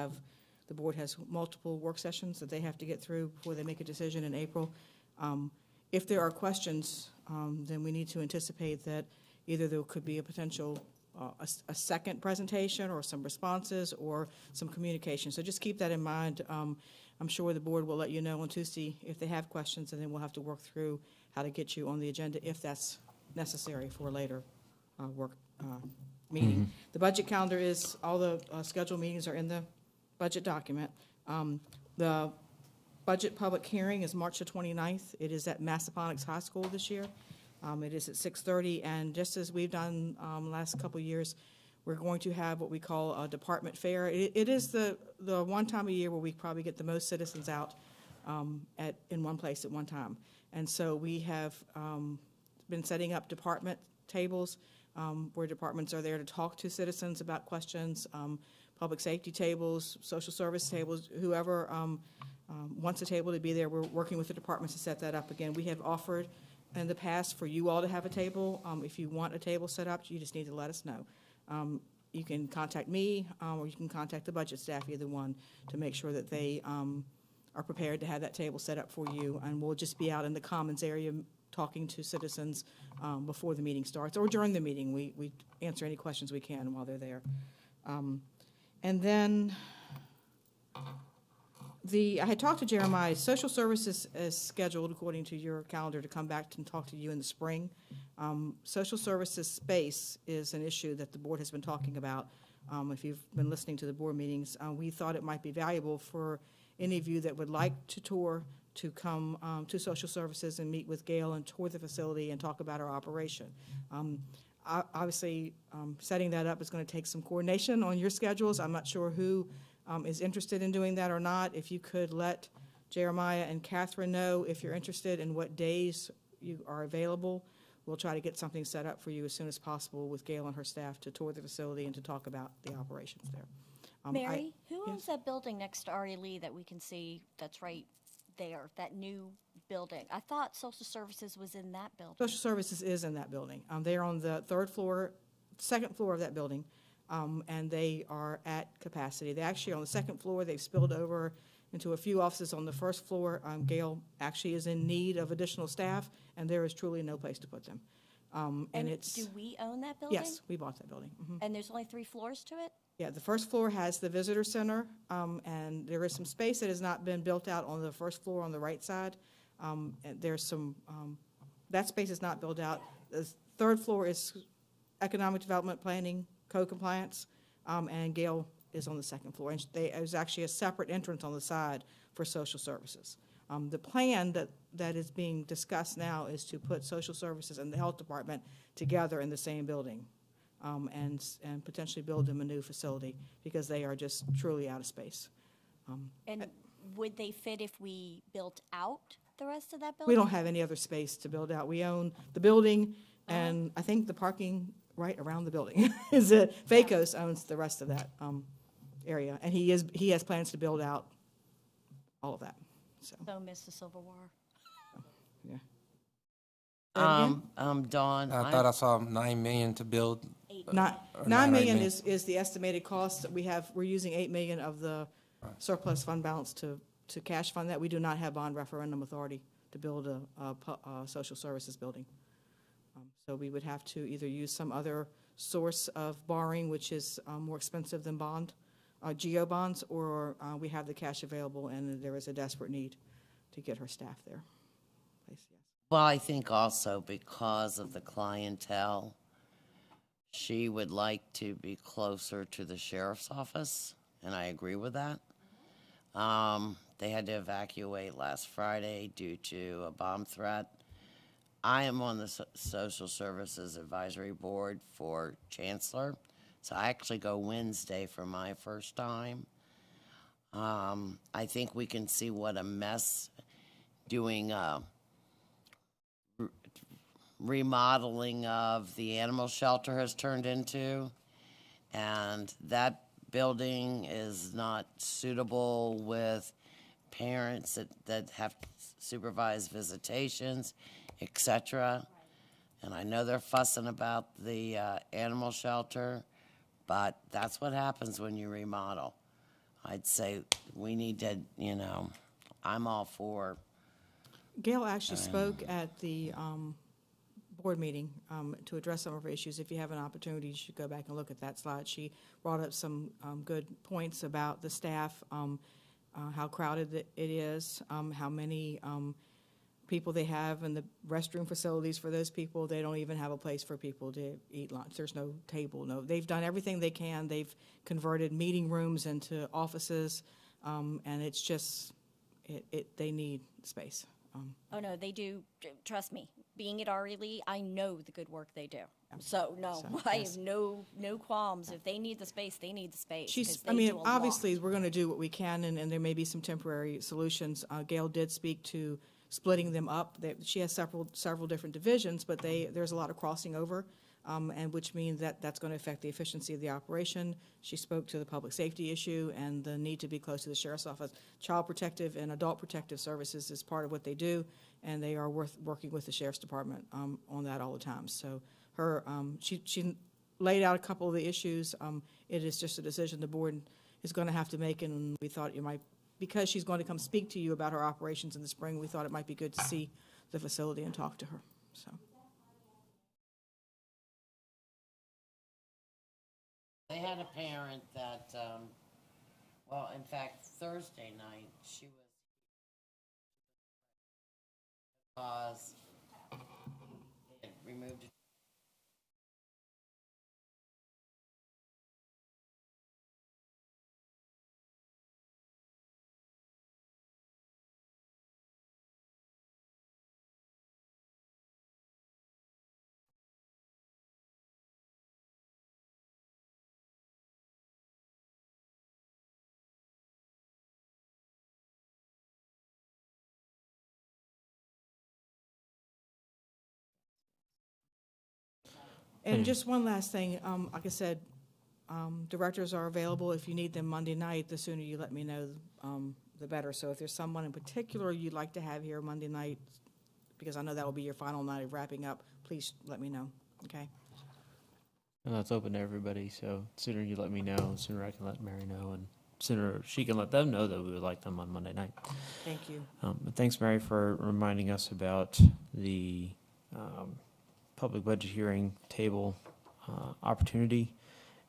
the board has multiple work sessions that they have to get through before they make a decision in April. If there are questions, then we need to anticipate that either there could be a potential a second presentation or some responses or some communication. So just keep that in mind. I'm sure the board will let you know on Tuesday if they have questions, and then we'll have to work through how to get you on the agenda if that's necessary for a later work meeting. Mm-hmm. The budget calendar is, all the scheduled meetings are in the budget document. The budget public hearing is March the 29th. It is at Massaponax High School this year. It is at 6:30, and just as we've done last couple years, we're going to have what we call a department fair. It is the one time a year where we probably get the most citizens out in one place at one time. And so we have been setting up department tables where departments are there to talk to citizens about questions, public safety tables, social service tables, whoever wants a table to be there. We're working with the departments to set that up. Again, we have offered in the past for you all to have a table. If you want a table set up, you just need to let us know. You can contact me or you can contact the budget staff, either one, to make sure that they are prepared to have that table set up for you. And we'll just be out in the commons area talking to citizens before the meeting starts or during the meeting. We answer any questions we can while they're there. And then I had talked to Jeremiah. Social services is scheduled, according to your calendar, to come back and talk to you in the spring. Social services space is an issue that the board has been talking about. If you've been listening to the board meetings, we thought it might be valuable for any of you that would like to tour to come to social services and meet with Gail and tour the facility and talk about our operation. Obviously, setting that up is going to take some coordination on your schedules. I'm not sure who is interested in doing that or not. If you could let Jeremiah and Catherine know if you're interested and what days you are available, we'll try to get something set up for you as soon as possible with Gail and her staff to tour the facility and to talk about the operations there. Mary, who owns that building next to Ari Lee that we can see that's right there, that new building? I thought social services was in that building. Social services is in that building. They're on the second floor of that building, and they are at capacity. They actually are on the second floor. They've spilled over into a few offices on the first floor. Gail actually is in need of additional staff, and there is truly no place to put them. And it's, do we own that building? Yes, we bought that building. Mm-hmm. And there's only 3 floors to it? Yeah, the first floor has the visitor center, and there is some space that has not been built out on the first floor on the right side. And there's some, that space is not built out. The third floor is economic development planning, code compliance, and Gail is on the second floor. And there's actually a separate entrance on the side for social services. The plan that is being discussed now is to put social services and the health department together in the same building. And potentially build them a new facility because they are just truly out of space. And would they fit if we built out the rest of that building? We don't have any other space to build out. We own the building, and I think the parking right around the building is that FACOS owns the rest of that area, and he has plans to build out all of that. So Mr. Silverwire. Yeah. Dawn. I thought I saw $9 million to build. $9 million is the estimated cost that we have. We're using $8 million of the surplus fund balance to cash fund that. We do not have bond referendum authority to build a social services building. So we would have to either use some other source of borrowing, which is more expensive than GO bonds, or we have the cash available and there is a desperate need to get her staff there. Yes. Well, I think also because of the clientele, she would like to be closer to the sheriff's office, and I agree with that. They had to evacuate last Friday due to a bomb threat. I am on the Social Services Advisory Board for Chancellor, so I actually go Wednesday for my first time. I think we can see what a mess doing remodeling of the animal shelter has turned into, and that building is not suitable with parents that have supervised visitations, etc. And I know they're fussing about the animal shelter, but that's what happens when you remodel. I'd say we need to, I'm all for. Gail actually spoke at the board meeting to address some of her issues. If you have an opportunity, you should go back and look at that slide. She brought up some good points about the staff, how crowded it is, how many people they have in the restroom facilities for those people. They don't even have a place for people to eat lunch. There's no table. No, they've done everything they can. They've converted meeting rooms into offices, and it's just they need space. Oh no, they do. Trust me, being at RE Lee, I know the good work they do. So, no, So, I yes. have no qualms. If they need the space, they need the space. 'cause She's, they I mean, do a lot. obviously, we're going to do what we can, and there may be some temporary solutions. Gail did speak to splitting them up. She has several different divisions, but there's a lot of crossing over, and which means that that's going to affect the efficiency of the operation. She spoke to the public safety issue and the need to be close to the sheriff's office. Child protective and adult protective services is part of what they do, and they are working with the sheriff's department on that all the time. So she laid out a couple of the issues. It is just a decision the board is going to have to make, and we thought you might, because she's going to come speak to you about her operations in the spring, we thought it might be good to see the facility and talk to her, so. They had a parent that, well, in fact, Thursday night, she was they had removed it. And just one last thing, like I said, directors are available if you need them Monday night. The sooner you let me know, the better. So if there's someone in particular you'd like to have here Monday night, because I know that will be your final night of wrapping up, please let me know, okay? And that's open to everybody, so sooner you let me know, sooner I can let Mary know, and sooner she can let them know that we would like them on Monday night. Thank you. But thanks, Mary, for reminding us about the public budget hearing table opportunity,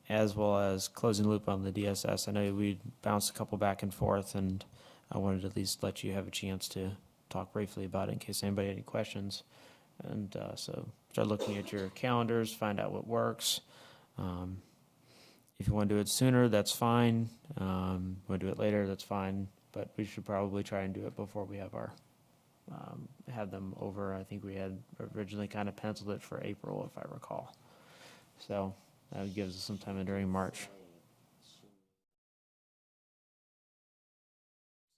as well as closing loop on the DSS. I know we bounced a couple back and forth, and I wanted to at least let you have a chance to talk briefly about it in case anybody had any questions. And so start looking at your calendars, find out what works. If you want to do it sooner, that's fine. Want to do it later, that's fine. But we should probably try and do it before we have our have them over. I think we had originally kind of penciled it for April, if I recall. So that gives us some time during March.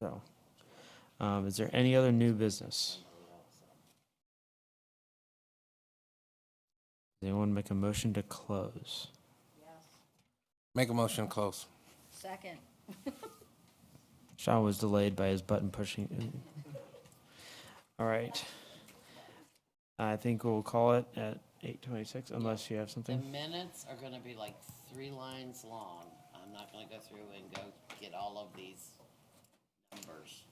So, is there any other new business? Does anyone make a motion to close? Make a motion to close. Second. Sean was delayed by his button pushing. All right. I think we'll call it at 8:26, unless you have The something. minutes are gonna be like 3 lines long. I'm not gonna go through and go get all of these numbers.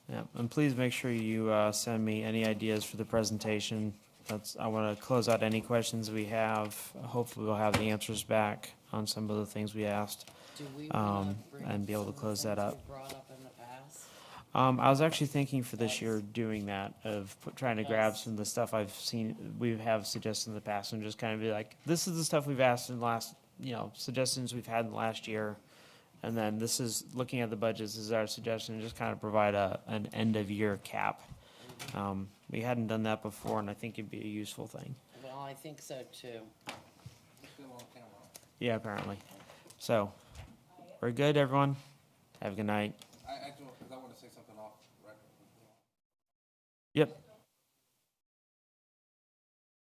Yeah, and please make sure you send me any ideas for the presentation. I want to close out any questions we have. Hopefully we'll have the answers back on some of the things we asked. Do we wanna bring and be able to some of the close that things up. we brought up in the past? I was actually thinking for this year doing that, of trying to grab Yes. some of the stuff I've seen, we have suggested in the past, and just kind of be like, this is the stuff we've asked in the last, suggestions we've had in the last year. And then this is, looking at the budgets, is our suggestion, just kind of provide an end of year cap. We hadn't done that before, and I think it'd be a useful thing. Well, I think so too. Yeah, apparently. So, we're good, everyone. Have a good night. I want to say something off record. Yep.